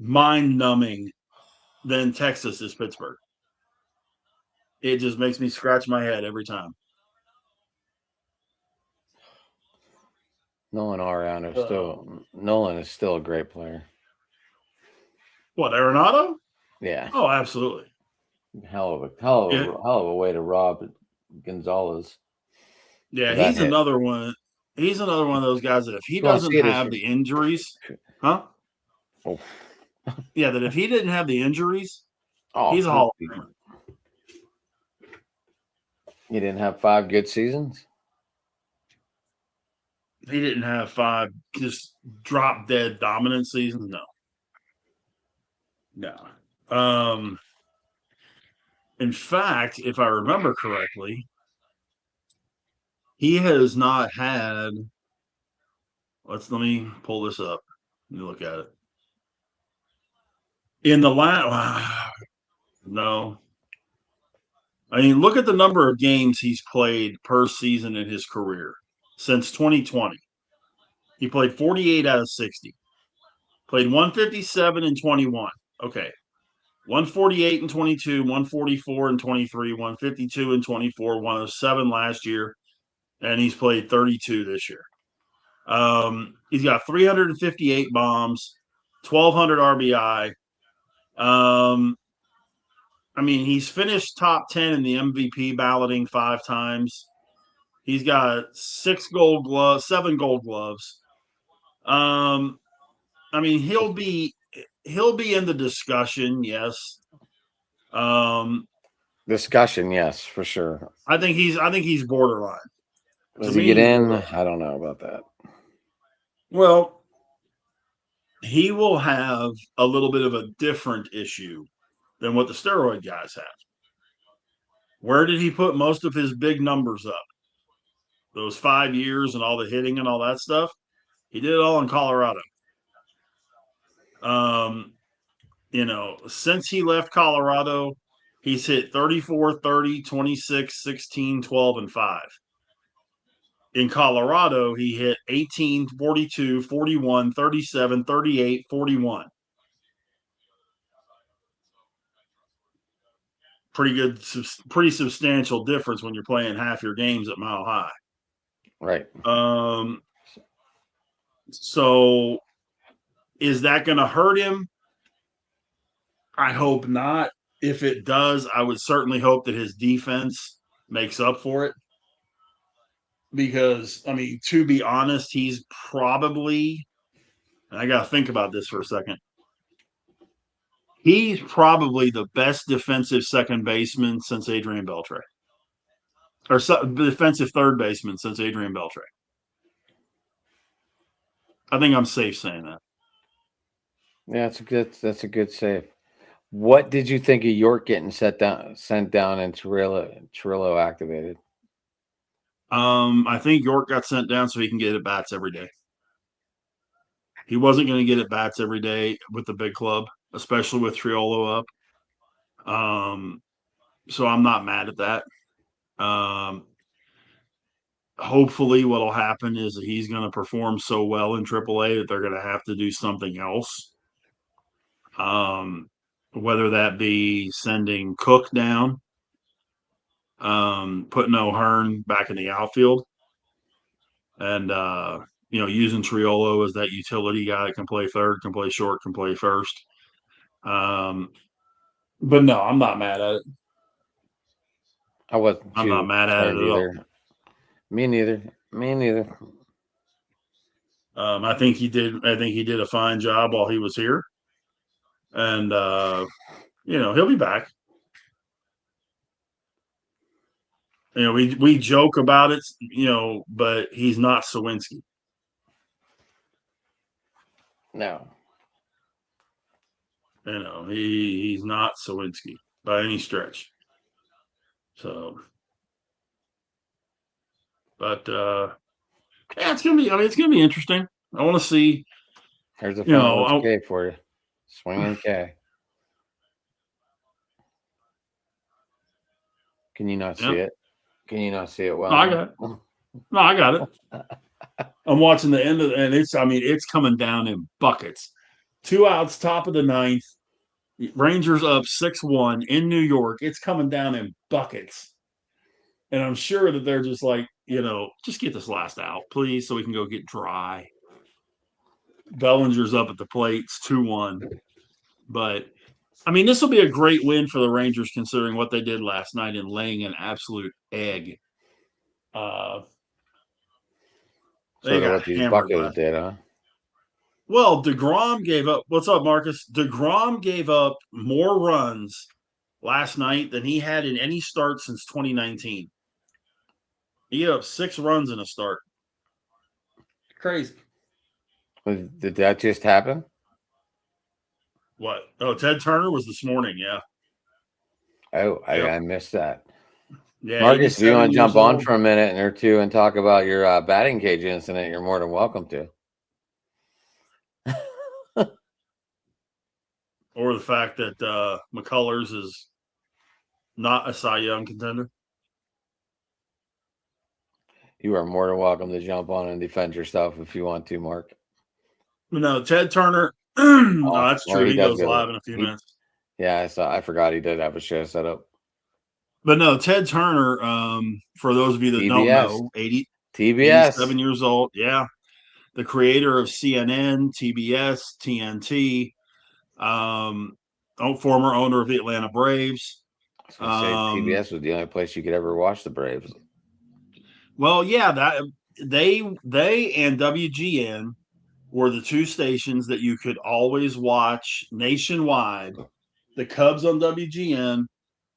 mind-numbing than Texas is Pittsburgh. It just makes me scratch my head every time. Nolan is still a great player. What, Arenado? Yeah. Oh, absolutely. Hell of a way to rob Gonzalez. Yeah, he's another one. He's another one of those guys that if he doesn't have the injuries, huh? Oh. Yeah, that if he didn't have the injuries, he's a Hall of Famer. He didn't have 5 good seasons? He didn't have 5 just drop dead dominant seasons. No. In fact, if I remember correctly, he has not had. Let me pull this up. Let me look at it. In the last, no. I mean, look at the number of games he's played per season in his career since 2020. He played 48 out of 60. Played 157 in 21. Okay. 148 in 22, 144 in 23, 152 in 24, 107 last year, and he's played 32 this year. He's got 358 bombs, 1,200 RBI. I mean, he's finished top 10 in the MVP balloting 5 times. He's got 7 gold gloves. I mean, he'll be in the discussion, yes. Discussion, yes, for sure. I think he's borderline. Does he get in? I don't know about that. Well, he will have a little bit of a different issue than what the steroid guys have. Where did he put most of his big numbers up? Those 5 years and all the hitting and all that stuff. He did it all in Colorado. Since he left Colorado, he's hit 34, 30, 26, 16, 12, and 5. In Colorado, he hit 18, 42, 41, 37, 38, 41. Pretty substantial difference when you're playing half your games at Mile High. Right. So is that going to hurt him? I hope not. If it does, I would certainly hope that his defense makes up for it. Because, I mean, to be honest, he's probably, and I got to think about this for a second. He's probably the best defensive second baseman since Adrian Beltre. Or defensive third baseman since Adrian Beltre. I think I'm safe saying that. Yeah, that's a good save. What did you think of York getting sent down and Cirillo activated? I think York got sent down so he can get at bats every day. He wasn't going to get at bats every day with the big club, especially with Triolo up. So I'm not mad at that. Hopefully what'll happen is that he's going to perform so well in AAA that they're going to have to do something else. Whether that be sending Cook down, putting O'Hearn back in the outfield, and using Triolo as that utility guy that can play third, can play short, can play first. But no, I'm not mad at it. I'm not mad at it at all. Me neither. I think he did a fine job while he was here, and he'll be back. We joke about it, but he's not Sawinski. No. He's not Sawinski by any stretch. So, but yeah, it's gonna be interesting. I want to see. There's a fun K for you, swinging K. Can you not see it? Can you not see it well? No, I got it. I'm watching the end of it, and it's coming down in buckets. 2 outs, top of the ninth. Rangers up 6-1 in New York. It's coming down in buckets. And I'm sure that they're just like, just get this last out, please, so we can go get dry. Bellinger's up at the plate. It's 2-1. But, I mean, this will be a great win for the Rangers considering what they did last night in laying an absolute egg. They Sort of got what these hammered buckets last. did, huh? Well, DeGrom gave up. What's up, Marcus? DeGrom gave up more runs last night than he had in any start since 2019. He gave up 6 runs in a start. Crazy. Did that just happen? What? Oh, Ted Turner was this morning. Yeah. Oh, Yep. I missed that. Yeah. Marcus, if you want to jump on old. for a minute or two and talk about your batting cage incident, you're more than welcome to. Or the fact that McCullers is not a Cy Young contender. You are more than welcome to jump on and defend yourself if you want to, Mark. No, Ted Turner. No, that's well, true. He goes go live in a few minutes. Yeah, I forgot he did have a show set up. But no, Ted Turner, for those of you that don't know, TBS. 87 years old. Yeah. The creator of CNN, TBS, TNT, former owner of the Atlanta Braves. I was say TBS was the only place you could ever watch the Braves. Well, yeah, that they and WGN were the 2 stations that you could always watch nationwide. The Cubs on WGN,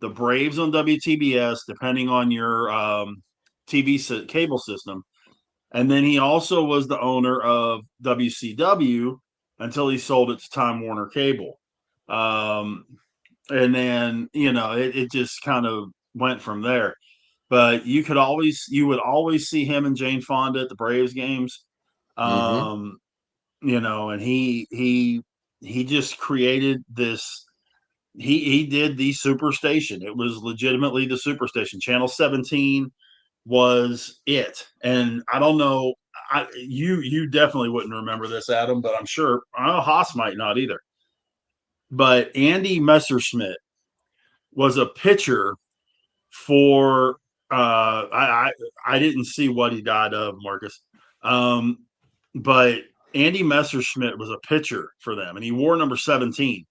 the Braves on WTBS, depending on your TV cable system. And then he also was the owner of WCW until he sold it to Time Warner Cable. And then, it just kind of went from there. But you would always see him and Jane Fonda at the Braves games. And he just created this. He did the Superstation. It was legitimately the Superstation. Channel 17 was it. And I don't know, you definitely wouldn't remember this, Adam, but I'm sure Haas might not either. But Andy Messerschmidt was a pitcher for I didn't see what he died of, Marcus. But Andy Messerschmidt was a pitcher for them, and he wore number 17.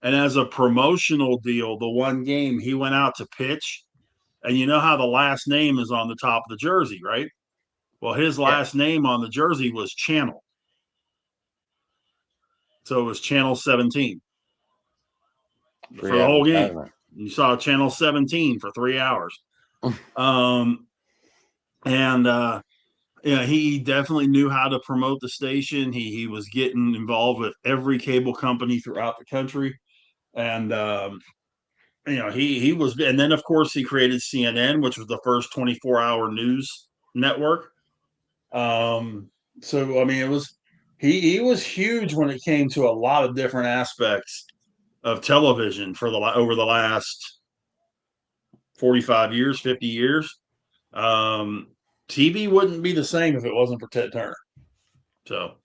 And as a promotional deal, the one game he went out to pitch, and you know how the last name is on the top of the jersey, right? Well, his last name on the jersey was Channel. So it was Channel 17 for the whole game. You saw Channel 17 for 3 hours. He definitely knew how to promote the station. He was getting involved with every cable company throughout the country. And, he was, and then of course he created CNN, which was the first 24-hour news network. So, I mean, he was huge when it came to a lot of different aspects of television over the last 45 years, 50 years. TV wouldn't be the same if it wasn't for Ted Turner. So,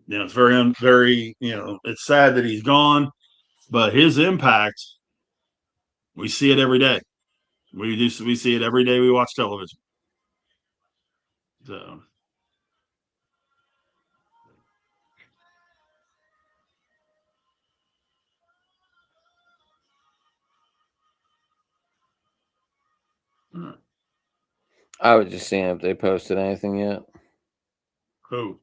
it's very, it's sad that he's gone, but his impact, we see it every day. We see it every day we watch television. So. I was just seeing if they posted anything yet. Who?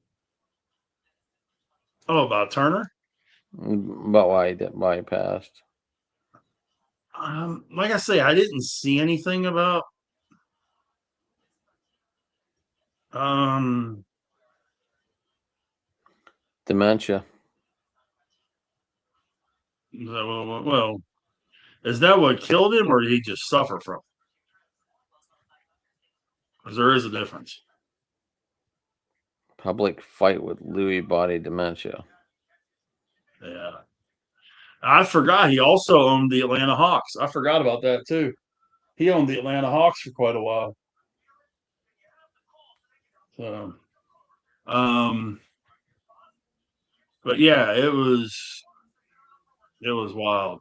Oh, about Turner? About why he passed. Like I say, I didn't see anything about dementia. Well, is that what killed him, or did he just suffer from it? Because there is a difference. Public fight with Lewy body dementia. Yeah. I forgot he also owned the Atlanta Hawks. I forgot about that too. He owned the Atlanta Hawks for quite a while. So, But yeah, it was wild.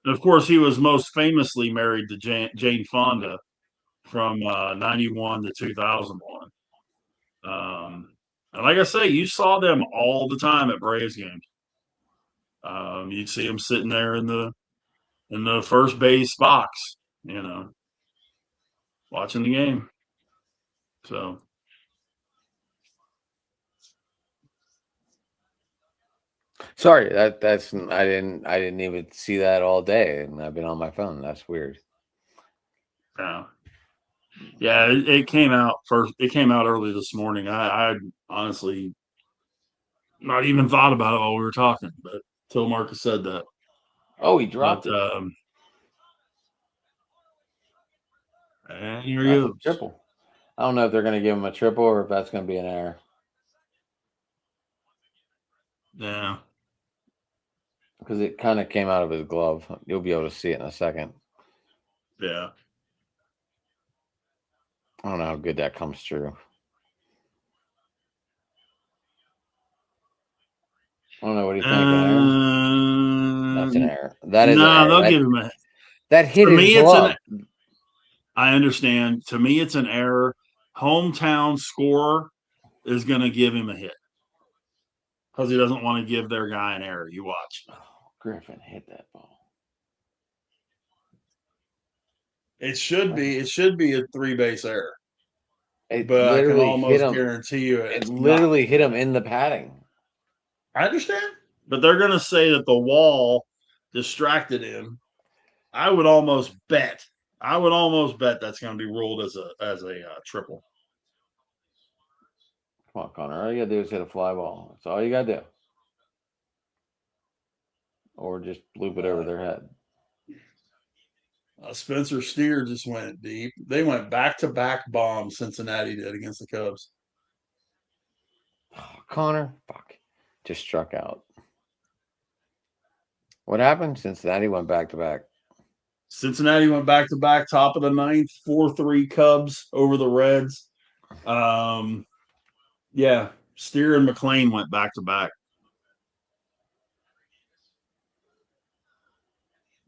And of course, he was most famously married to Jane Fonda from 91 to 2001. And like I say, you saw them all the time at Braves games. You'd see them sitting there in the first base box, watching the game. So Sorry, that's I didn't even see that all day, and I've been on my phone. That's weird. yeah, it came out first. It came out early this morning. I honestly not even thought about it while we were talking, but till Marcus said that. Oh, he dropped But it. and here he That's a goes. triple. I don't know if they're going to give him a triple or if that's going to be an error. Yeah. Because it kind of came out of his glove. You'll be able to see it in a second. Yeah. I don't know how good that comes through. I don't know. What do you think? An error? That's an error. That is an error. They'll give him a. That hit To his me, glove. I understand. To me, it's an error. Hometown scorer is going to give him a hit because he doesn't want to give their guy an error. You watch. Oh, Griffin hit that ball. It should be a 3-base error. It But I can literally almost hit him. guarantee you It literally hit him in the padding. I understand. But they're going to say that the wall distracted him. I would almost bet that's going to be ruled as a triple. Come on, Connor. All you gotta do is hit a fly ball. That's all you gotta do. Or just loop it over their head. Spencer Steer just went deep. They went back-to-back bombs. Cincinnati did against the Cubs. Oh, Connor, fuck, just struck out. What happened? Cincinnati went back to back. Cincinnati went back-to-back, top of the ninth, 4-3 Cubs over the Reds. Yeah, Steer and McLean went back-to-back.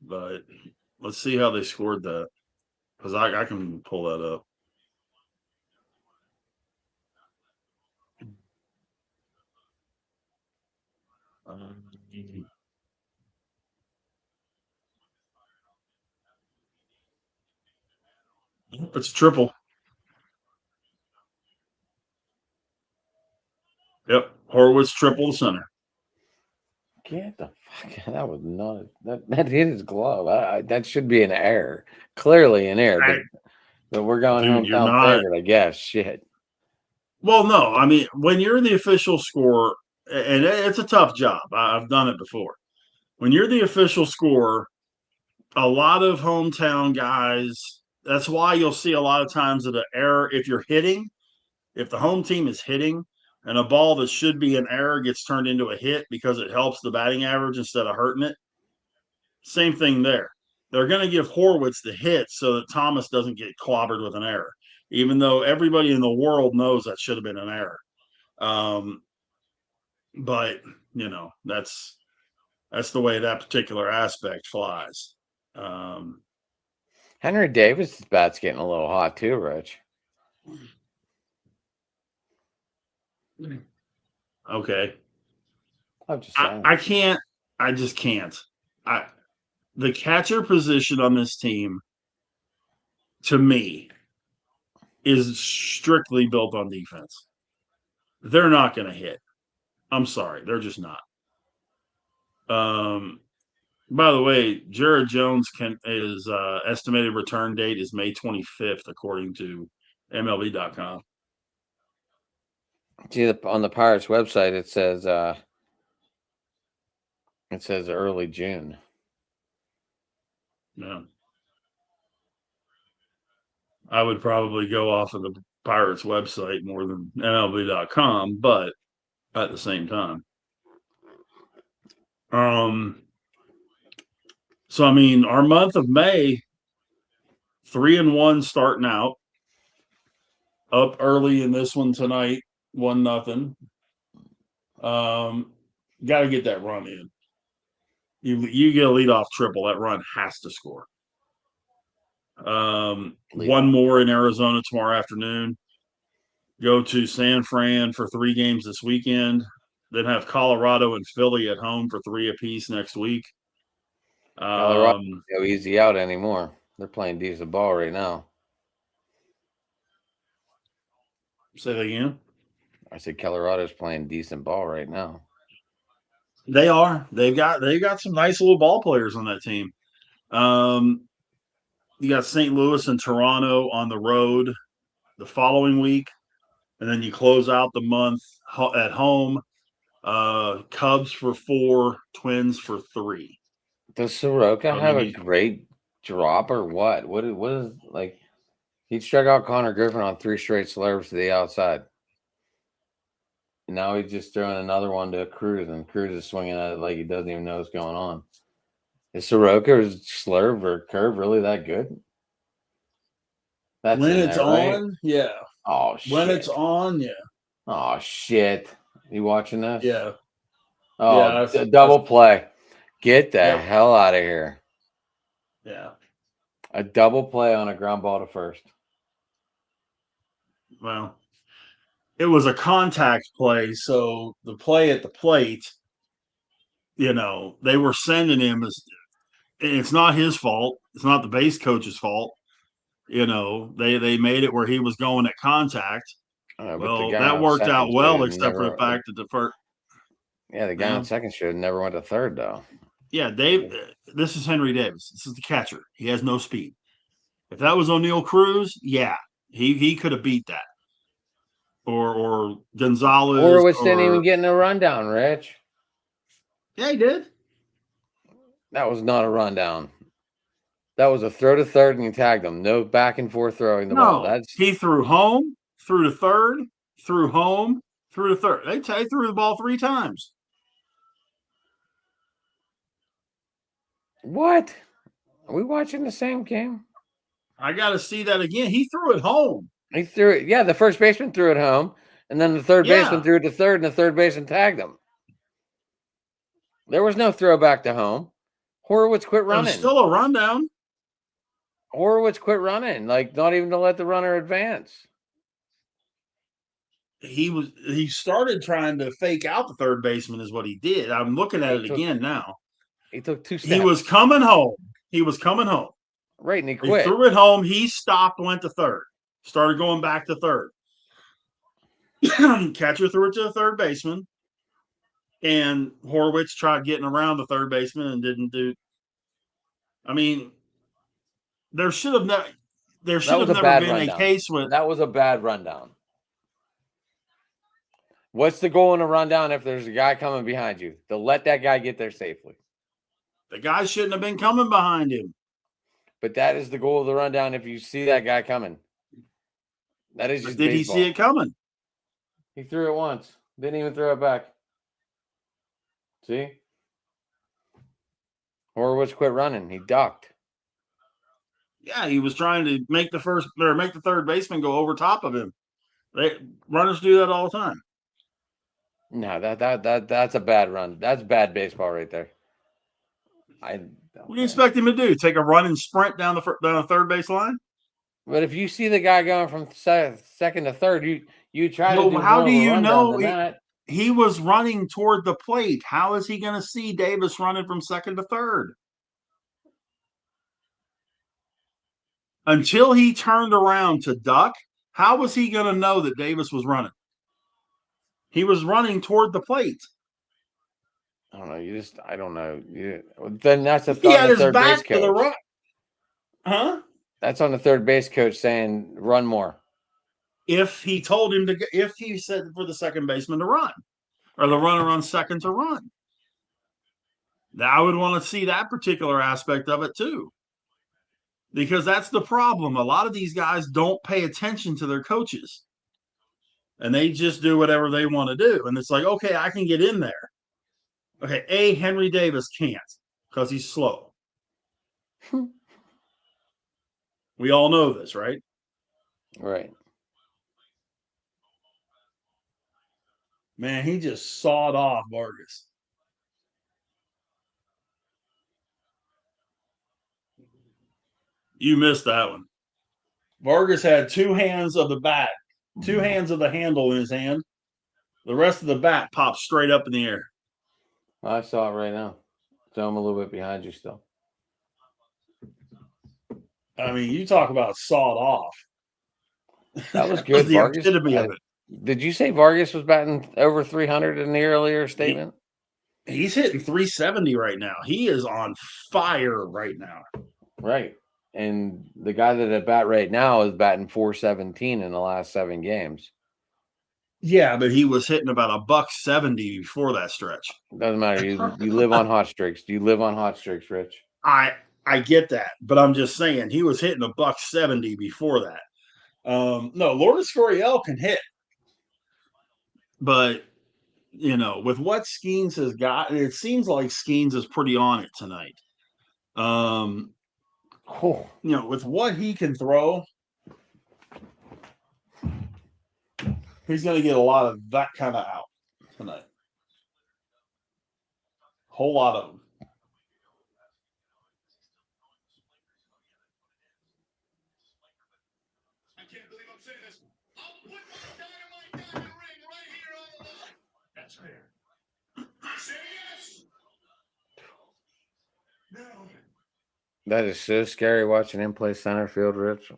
But let's see how they scored that, because I can pull that up. It's a triple. Yep, Horwitz triple the center. Get the fuck! That was not that hit his glove. That should be an error. Clearly an error. But we're going hometown favorite, I guess. Shit. Well, no, I mean, when you're the official scorer, and it's a tough job. I've done it before. When you're the official scorer, a lot of hometown guys. That's why you'll see a lot of times that an error, if the home team is hitting, and a ball that should be an error gets turned into a hit because it helps the batting average instead of hurting it. Same thing there. They're going to give Horwitz the hit so that Thomas doesn't get clobbered with an error, even though everybody in the world knows that should have been an error. But that's the way that particular aspect flies. Henry Davis' bat's getting a little hot too, Rich. Okay. I'm just saying. I just can't. The catcher position on this team, to me, is strictly built on defense. They're not going to hit. I'm sorry, they're just not. By the way, Jared Jones is estimated return date is May 25th, according to MLB.com. See, on the Pirates website, it says early June. Yeah. I would probably go off of the Pirates website more than MLB.com, but at the same time. So I mean, our month of May, 3-1 starting out. Up early in this one tonight, 1-0. Got to get that run in. You get a leadoff triple, that run has to score. One more in Arizona tomorrow afternoon. Go to San Fran for 3 games this weekend. Then have Colorado and Philly at home for 3 apiece next week. Colorado no easy out anymore. They're playing decent ball right now. Say that again. I said Colorado's playing decent ball right now. They are. They've got some nice little ball players on that team. You got St. Louis and Toronto on the road the following week, and then you close out the month at home. Cubs for 4, Twins for 3. Does Soroka have a great drop or what? What is like? He struck out Connor Griffin on 3 straight slurves to the outside. And now he's just throwing another one to Cruz, and Cruz is swinging at it like he doesn't even know what's going on. Is Soroka's slurve or curve really that good? That's when it's on, right? Yeah. Oh shit. When it's on, yeah. Oh shit. You watching this? Yeah. Oh, yeah, double play. Get the hell out of here. Yeah. A double play on a ground ball to first. Well, it was a contact play, so the play at the plate, they were sending him as it's not his fault. It's not the base coach's fault. They made it where he was going at contact. Well, that worked out well, except for the fact that the first. Yeah, the guy on second should have never went to third, though. Yeah, Dave. This is Henry Davis. This is the catcher. He has no speed. If that was O'Neal Cruz, yeah, he could have beat that. Or Gonzalez. Horowitz didn't even get in a rundown, Rich. Yeah, he did. That was not a rundown. That was a throw to third, and he tagged him. No back and forth throwing the ball. He threw home, threw to third, threw home, threw to third. They threw the ball 3 times. What? Are we watching the same game? I got to see that again. He threw it home. He threw it. Yeah, the first baseman threw it home, and then the third baseman threw it to third, and the third baseman tagged him. There was no throw back to home. Horowitz quit running. It was still a rundown. Horowitz quit running, like not even to let the runner advance. He started trying to fake out the third baseman is what he did. I'm looking at it again now. He took 2 steps. He was coming home. Right, and he quit. He threw it home. He stopped, went to third. Started going back to third. Catcher threw it to the third baseman. And Horowitz tried getting around the third baseman and didn't do. I mean, there should have never been a case with. That was a bad rundown. What's the goal in a rundown if there's a guy coming behind you? To let that guy get there safely. The guy shouldn't have been coming behind him. But that is the goal of the rundown if you see that guy coming. That is just Did baseball. He see it coming? He threw it once. Didn't even throw it back. See? Horowitz quit running. He ducked. Yeah, he was trying to make the third baseman go over top of him. Runners do that all the time. No, that's a bad run. That's bad baseball right there. What do you expect him to do? Take a run and sprint down the third base line? But if you see the guy going from second to third, you try to do how do you know he was running toward the plate? How is he going to see Davis running from second to third? Until he turned around to duck, how was he going to know that Davis was running? He was running toward the plate. I don't know. I don't know. Then that's a he had his back to the run. Huh? That's on the third base coach saying run more. If he told him if he said for the second baseman to run, or the runner on second to run, now I would want to see that particular aspect of it too. Because that's the problem. A lot of these guys don't pay attention to their coaches. And they just do whatever they want to do. And it's like, okay, I can get in there. Okay, Henry Davis can't because he's slow. We all know this, right? Right. Man, he just sawed off Vargas. You missed that one. Vargas had 2 hands of the bat, 2 hands of the handle in his hand. The rest of the bat popped straight up in the air. I saw it right now. So I'm a little bit behind you still. I mean, you talk about sawed off. That was good. the Vargas. epitome of it. Did you say Vargas was batting over 300 in the earlier statement? He's hitting 370 right now. He is on fire right now. Right. And the guy that at bat right now is batting 417 in the last 7 games. Yeah, but he was hitting about $170 before that stretch. Doesn't matter. You live on hot streaks. Do you live on hot streaks, Rich? I get that, but I'm just saying he was hitting $170 before that. No, Lourdes Gurriel can hit, but with what Skeens has got, it seems like Skeens is pretty on it tonight. With what he can throw, he's going to get a lot of that kind of out tonight. Whole lot of them. I can't believe I'm saying this. I'll put my dynamite down the ring right here on the line. That's fair. Say yes. No. That is so scary watching him play center field, Rich.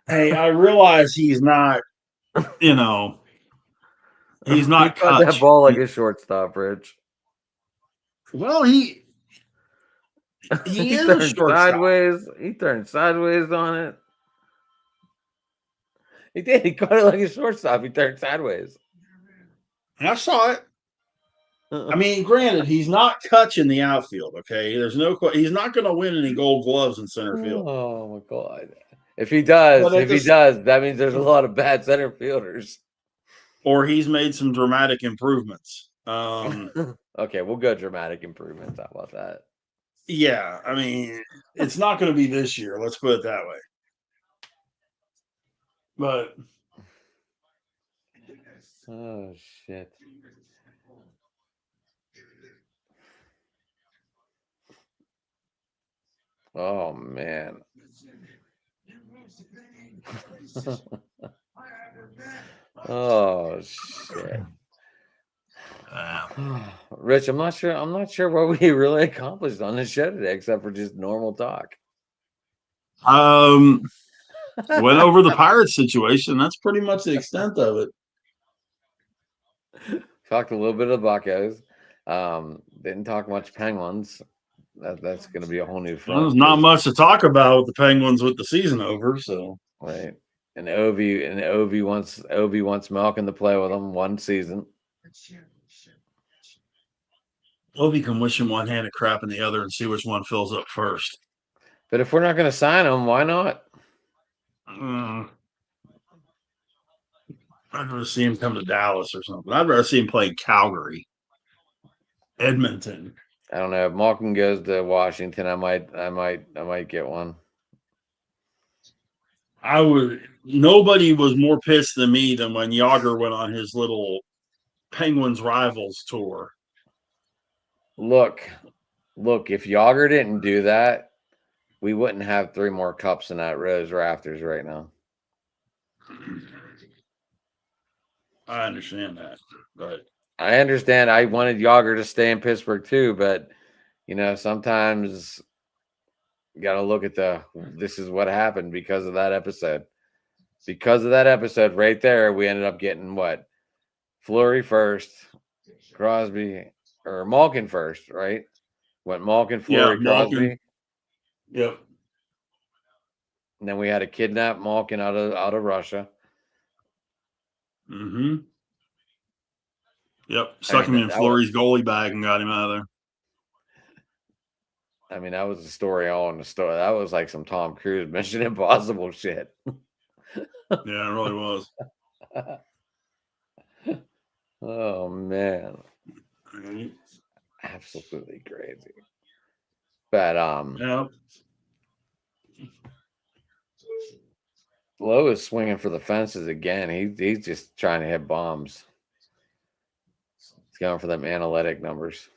Hey, I realize he's not, he's not he caught that ball like a shortstop, Rich. Well, he is turned a shortstop. Sideways. He turned sideways on it. He did. He caught it like a shortstop. He turned sideways. I saw it. I mean, granted, he's not touching the outfield. Okay, he's not going to win any Gold Gloves in center field. Oh my God! If he does, that means there's a lot of bad center fielders. Or he's made some dramatic improvements. Okay, we'll go dramatic improvements. How about that? Yeah, I mean, it's not going to be this year. Let's put it that way. But oh shit. Oh man. Oh shit. Rich, I'm not sure what we really accomplished on this show today, except for just normal talk. Went over the Pirates situation. That's pretty much the extent of it. Talked a little bit of the Buccos. Didn't talk much Penguins. That's going to be a whole new front. There's not much to talk about with the Penguins with the season over. So right, and Ovi wants Malkin to play with him one season. Ovi can wish him one hand of crap in the other and see which one fills up first. But if we're not going to sign him, why not? I'd rather see him come to Dallas or something. I'd rather see him play Calgary, Edmonton. I don't know. If Malkin goes to Washington, I might get one. I would. Nobody was more pissed than me than when Yager went on his little Penguins rivals tour. Look, if Yager didn't do that, we wouldn't have 3 more cups in those rafters right now. I understand that, but I understand. I wanted Yager to stay in Pittsburgh too, but sometimes you got to look at this is what happened because of that episode. Because of that episode right there, we ended up getting what? Fleury first, Crosby, or Malkin first, right? Went Malkin, Fleury, Crosby. Malkin. Yep. And then we had to kidnap Malkin out of Russia. Mm-hmm. Yep. Stuck him in Fleury's goalie bag and got him out of there. I mean, that was the story all in the story. That was like some Tom Cruise Mission Impossible shit. Yeah, it really was. Oh man. Mm-hmm. Absolutely crazy. But Yep. Lowe is swinging for the fences again. He's just trying to hit bombs. It's going for them analytic numbers.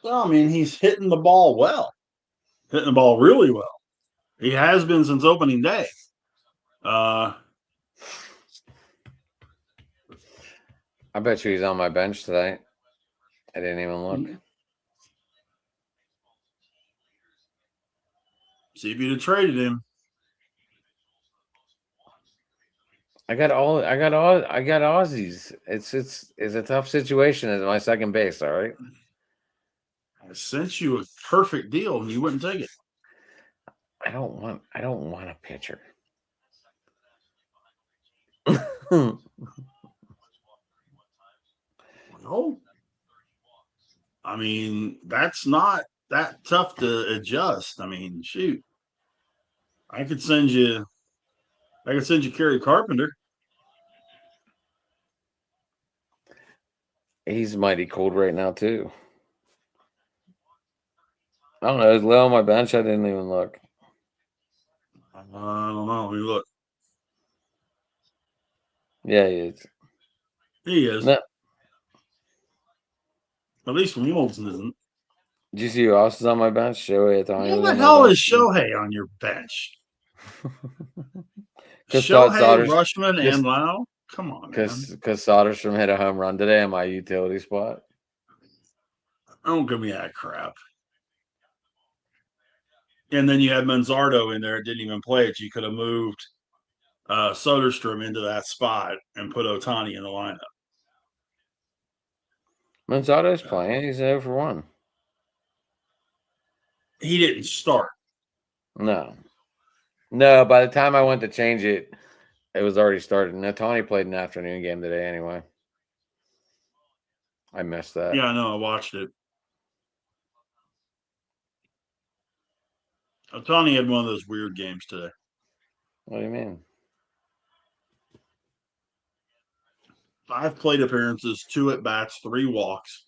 Well, I mean, he's hitting the ball well, hitting the ball really well. He has been since opening day. I bet you he's on my bench today. I didn't even look. See if you'd have traded him. I got Aussies. It's a tough situation as my second base, all right? I sent you a perfect deal and you wouldn't take it. I don't want a pitcher. No. I mean, that's not that tough to adjust. I mean, shoot. I could send you Kerry Carpenter. He's mighty cold right now too. I don't know. Is Leo on my bench? I didn't even look. I don't know. Let me look. Yeah, he is. He is. No. At least Wilson isn't. Did you see who else is on my bench? Shohei Ohtani. What the hell is Shohei on your bench? Shohei, Rushman, and Lau? Come on, man. Because Soderstrom hit a home run today in my utility spot. Don't give me that crap. And then you had Manzardo in there. It didn't even play it. You could have moved Soderstrom into that spot and put Ohtani in the lineup. Manzardo's playing. He's 0 for 1. He didn't start. No. By the time I went to change it, it was already started. And Ohtani played an afternoon game today anyway. I missed that. Yeah, I know. I watched it. Ohtani had one of those weird games today. What do you mean? 5 plate appearances, 2 at-bats, 3 walks.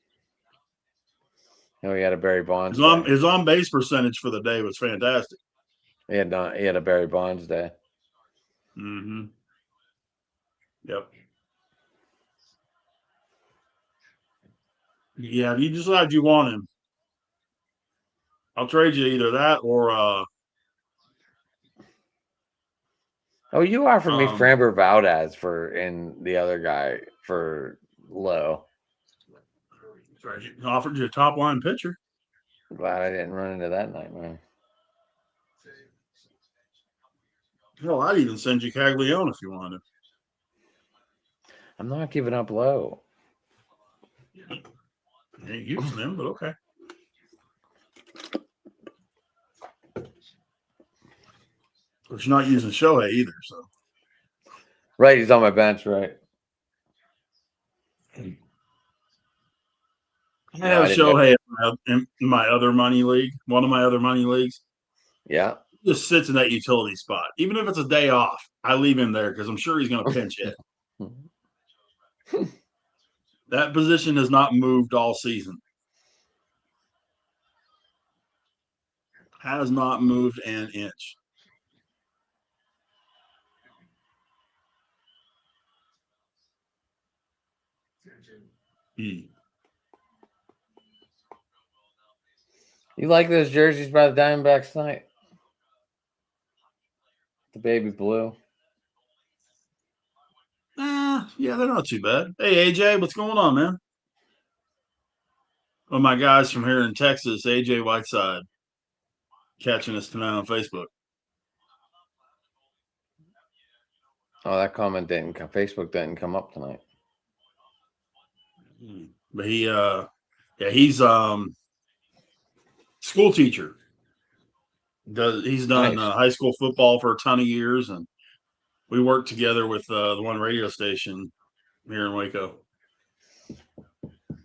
Oh, he had a Barry Bonds. His on-base percentage for the day was fantastic. He had a Barry Bonds day. Mm-hmm. Yep. Yeah, if you decide you want him, I'll trade you either that or oh, you offered me Framber Valdez and the other guy for low. Offered you a top line pitcher. Glad I didn't run into that nightmare. Hell, I'd even send you Caglione if you wanted. I'm not giving up low. You ain't using them, but okay. But you're not using Shohei either, so. Right, he's on my bench, right? I have Shohei in my other money league, one of my other money leagues. Yeah. He just sits in that utility spot. Even if it's a day off, I leave him there because I'm sure he's going to pinch hit. That position has not moved all season. Has not moved an inch. You like those jerseys by the Diamondbacks tonight? The baby blue. Yeah, they're not too bad. Hey, AJ, what's going on, man? One of my guys from here in Texas, AJ Whiteside, catching us tonight on Facebook. Oh, that comment didn't come. Facebook didn't come up tonight. But he's school teacher. He's done high school football for a ton of years, and we worked together with the one radio station here in Waco.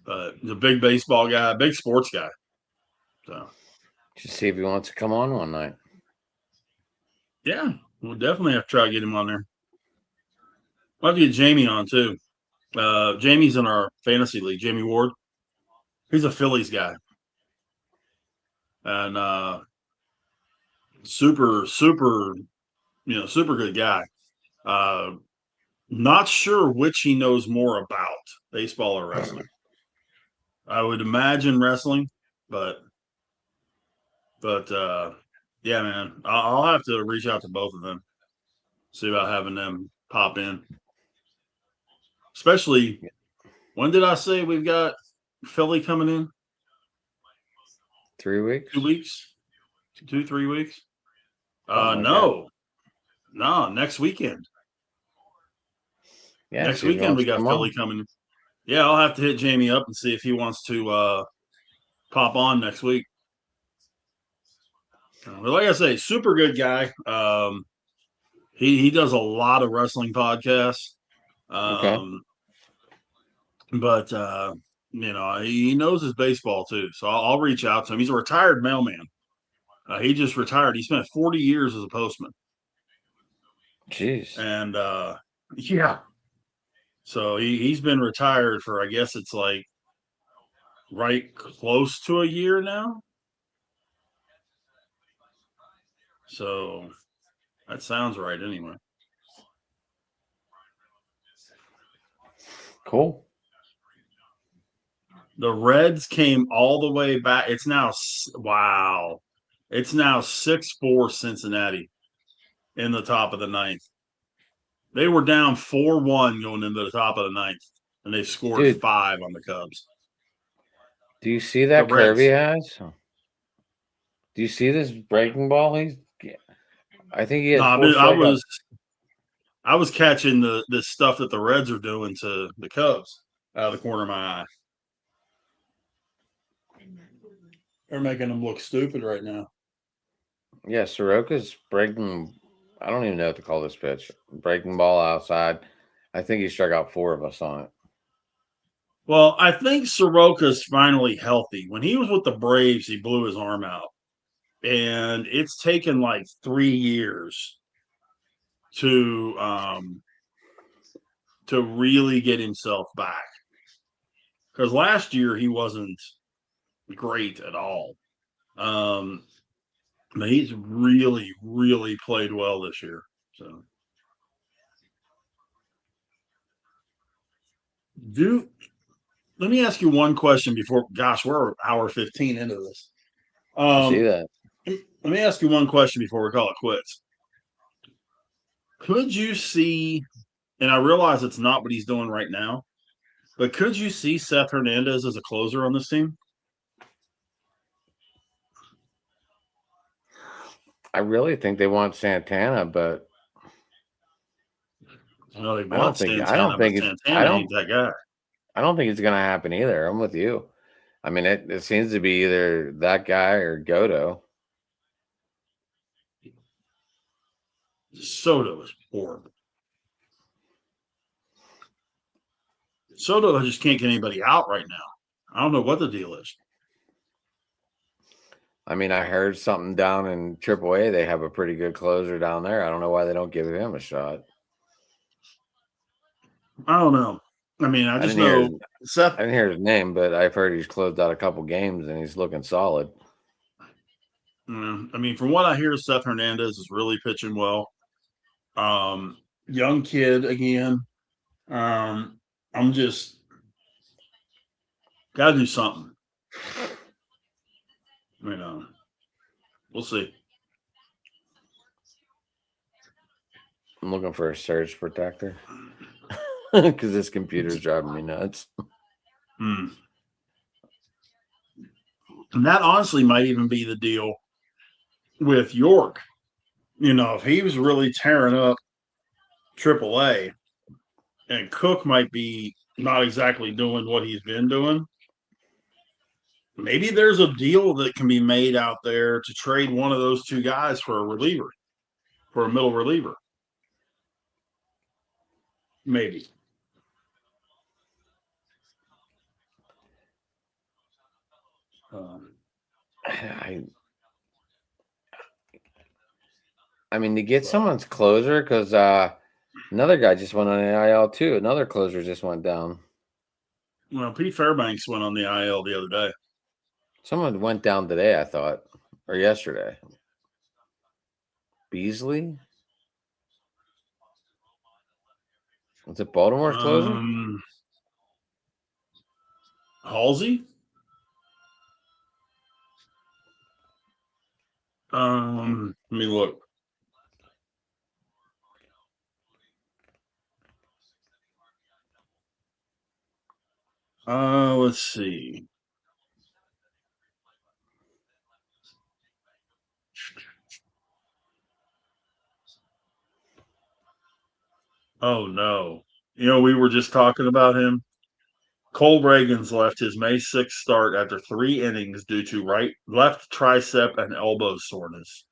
But he's a big baseball guy, big sports guy. So, should see if he wants to come on one night. Yeah, we'll definitely have to try to get him on there. We'll have to get Jamie on too. Jamie's in our fantasy league. Jamie Ward. He's a Phillies guy, and super good guy. Not sure which he knows more about, baseball or wrestling. I would imagine wrestling, but yeah, man, I'll have to reach out to both of them, see about having them pop in. Especially, when did I say we've got Philly coming in? 3 weeks. 2 weeks, 3 weeks. Something like that. No, next weekend. Yeah, Next see if he weekend wants we to got come Philly on. coming. Yeah, I'll have to hit Jamie up and see if he wants to pop on next week. But like I say, super good guy. He does a lot of wrestling podcasts. Okay. But he knows his baseball too. So I'll reach out to him. He's a retired mailman. He just retired. He spent 40 years as a postman. Jeez. And yeah. So he's been retired for, I guess it's like right close to a year now. So that sounds right anyway. Cool. The Reds came all the way back. It's now wow. It's now 6-4 Cincinnati in the top of the ninth. They were down 4-1 going into the top of the ninth, and they scored Dude. 5 on the Cubs. Do you see that The curve he Reds. has? Do you see this breaking ball? I think he No, had I 4 mean, strikeouts. I was catching the stuff that the Reds are doing to the Cubs out of the corner of my eye. They're making them look stupid right now. Yeah, Soroka's breaking. I don't even know what to call this pitch. Breaking ball outside. I think he struck out 4 of us on it. Well, I think Soroka's finally healthy. When he was with the Braves, he blew his arm out. And it's taken like 3 years to really get himself back. Because last year he wasn't great at all. But he's really, really played well this year. So let me ask you one question before, gosh, we're an hour 15 into this. I see that. Let me ask you one question before we call it quits. Could you see, and I realize it's not what he's doing right now, but could you see Seth Hernandez as a closer on this team? I really think they want Santana, but I know they I don't want think Santana, but Santana ain't that guy. I don't think it's gonna happen either. I'm with you. I mean, it seems to be either that guy or Goto. Soto is horrible. Soto just can't get anybody out right now. I don't know what the deal is. I mean, I heard something down in AAA. They have a pretty good closer down there. I don't know why they don't give him a shot. I don't know. I mean, I just know Seth. I didn't hear his name, but I've heard he's closed out a couple games and he's looking solid. I mean, from what I hear, Seth Hernandez is really pitching well. Young kid again. I'm just got to do something. We'll see. I'm looking for a surge protector because this computer's driving me nuts. And that honestly might even be the deal with York. If he was really tearing up AAA, and Cook might be not exactly doing what he's been doing, maybe there's a deal that can be made out there to trade one of those two guys for a reliever, for a middle reliever. Maybe. I mean, to get someone's closer, because another guy just went on the IL too. Another closer just went down. Well, Pete Fairbanks went on the IL the other day. Someone went down today, I thought, or yesterday. Beasley? Was it Baltimore's closer? Halsey? Let me look. Let's see. Oh no. We were just talking about him. Cole Reagans left his May 6th start after 3 innings due to left tricep and elbow soreness.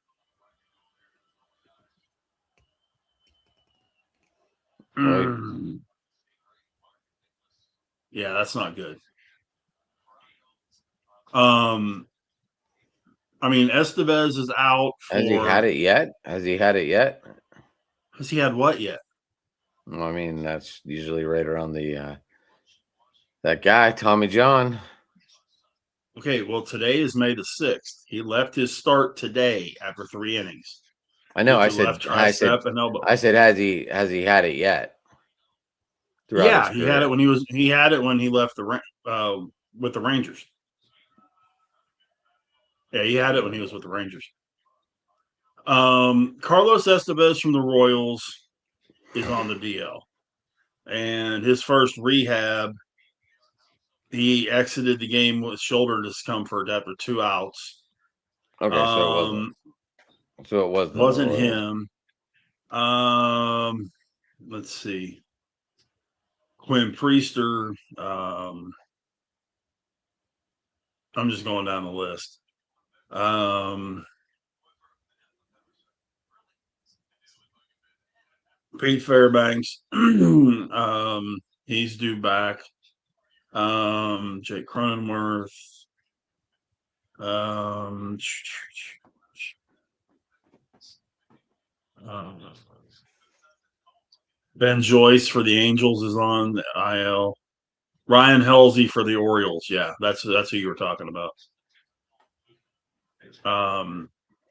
Right. Yeah, that's not good. I mean, Estevez is out for. Has he had it yet? Has he had it yet? Has he had what yet? Well, I mean, that's usually right around the that guy, Tommy John. Okay, well, today is May the 6th. He left his start today after 3 innings. I know. Due to left tricep and elbow. I said, has he had it yet? Yeah, he had it when he left with the Rangers. Yeah, he had it when he was with the Rangers. Carlos Estevez from the Royals is on the DL, and his first rehab, he exited the game with shoulder discomfort after 2 outs. Okay, so it wasn't. So it wasn't him. Let's see. Quinn Priester. I'm just going down the list. Pete Fairbanks. He's due back. Jake Cronenworth. Ben Joyce for the Angels is on the IL. Ryan Helsey for the Orioles. Yeah, that's who you were talking about.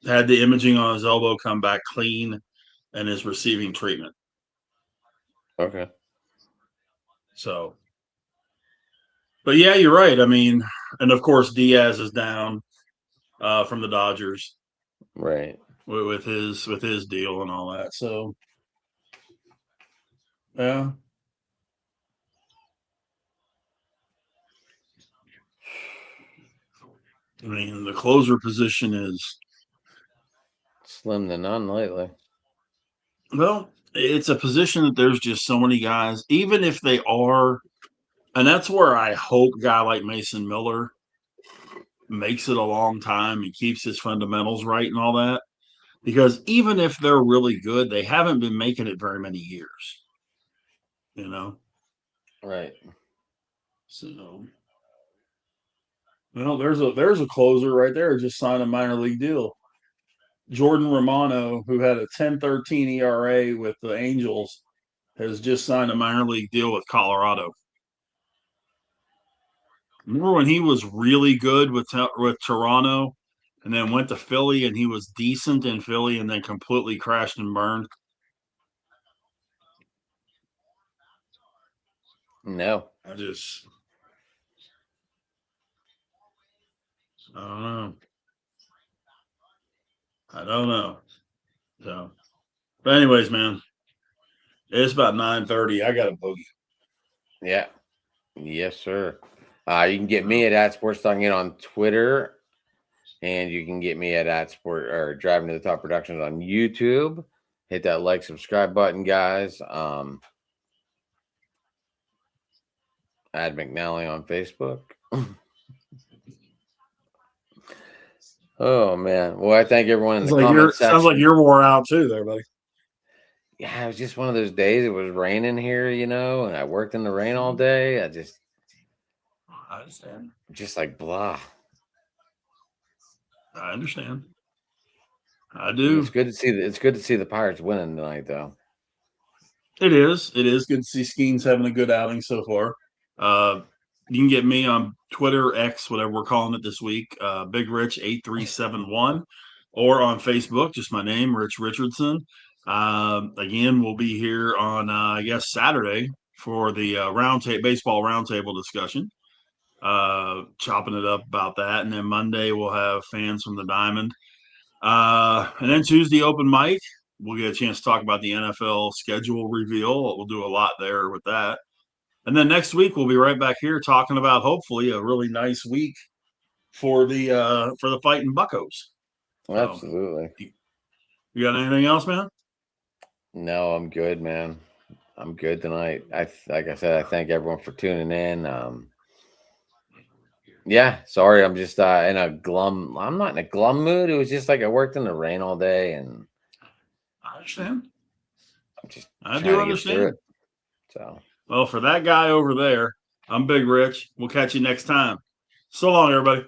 Had the imaging on his elbow come back clean and is receiving treatment. Okay. So, but yeah, you're right. I mean, and of course Diaz is down from the Dodgers, right? With his deal and all that. So, yeah. I mean, the closer position is slim to none lately. Well, it's a position that there's just so many guys, even if they are, and that's where I hope a guy like Mason Miller makes it a long time and keeps his fundamentals right and all that. Because even if they're really good, they haven't been making it very many years. Right. So, well, there's a closer right there just signed a minor league deal. Jordan Romano, who had a 10.13 ERA with the Angels, has just signed a minor league deal with Colorado. Remember when he was really good with Toronto and then went to Philly and he was decent in Philly and then completely crashed and burned? No. I don't know. So, but anyways, man, it's about 9:30. I got a boogie. Yeah. Yes, sir. You can get me at Sports Talking on Twitter, and you can get me at Sport or Driving to the Top Productions on YouTube. Hit that like, subscribe button, guys. Add McNally on Facebook. Oh man! Well, I thank everyone in the comment section. Sounds like you're wore out too, there, buddy. Yeah, it was just one of those days. It was raining here, and I worked in the rain all day. I understand. Just like blah. I understand. I do. It's good to see the Pirates winning tonight, though. It is. It is good to see Skeens having a good outing so far. You can get me on Twitter, X, whatever we're calling it this week, Big Rich 8371, or on Facebook, just my name, Rich Richardson. Again, we'll be here on I guess Saturday for the baseball roundtable discussion. Chopping it up about that, and then Monday we'll have fans from the Diamond. And then Tuesday open mic. We'll get a chance to talk about the NFL schedule reveal. We'll do a lot there with that. And then next week we'll be right back here talking about hopefully a really nice week for the Fighting Buccos. So, Absolutely. You got anything else, man? No, I'm good, man. I'm good tonight. Like I said, I thank everyone for tuning in. Yeah, sorry, I'm just in a glum. I'm not in a glum mood. It was just like I worked in the rain all day, and I understand. I'm just I trying do to get understand. through it. So, well, for that guy over there, I'm Big Rich. We'll catch you next time. So long, everybody.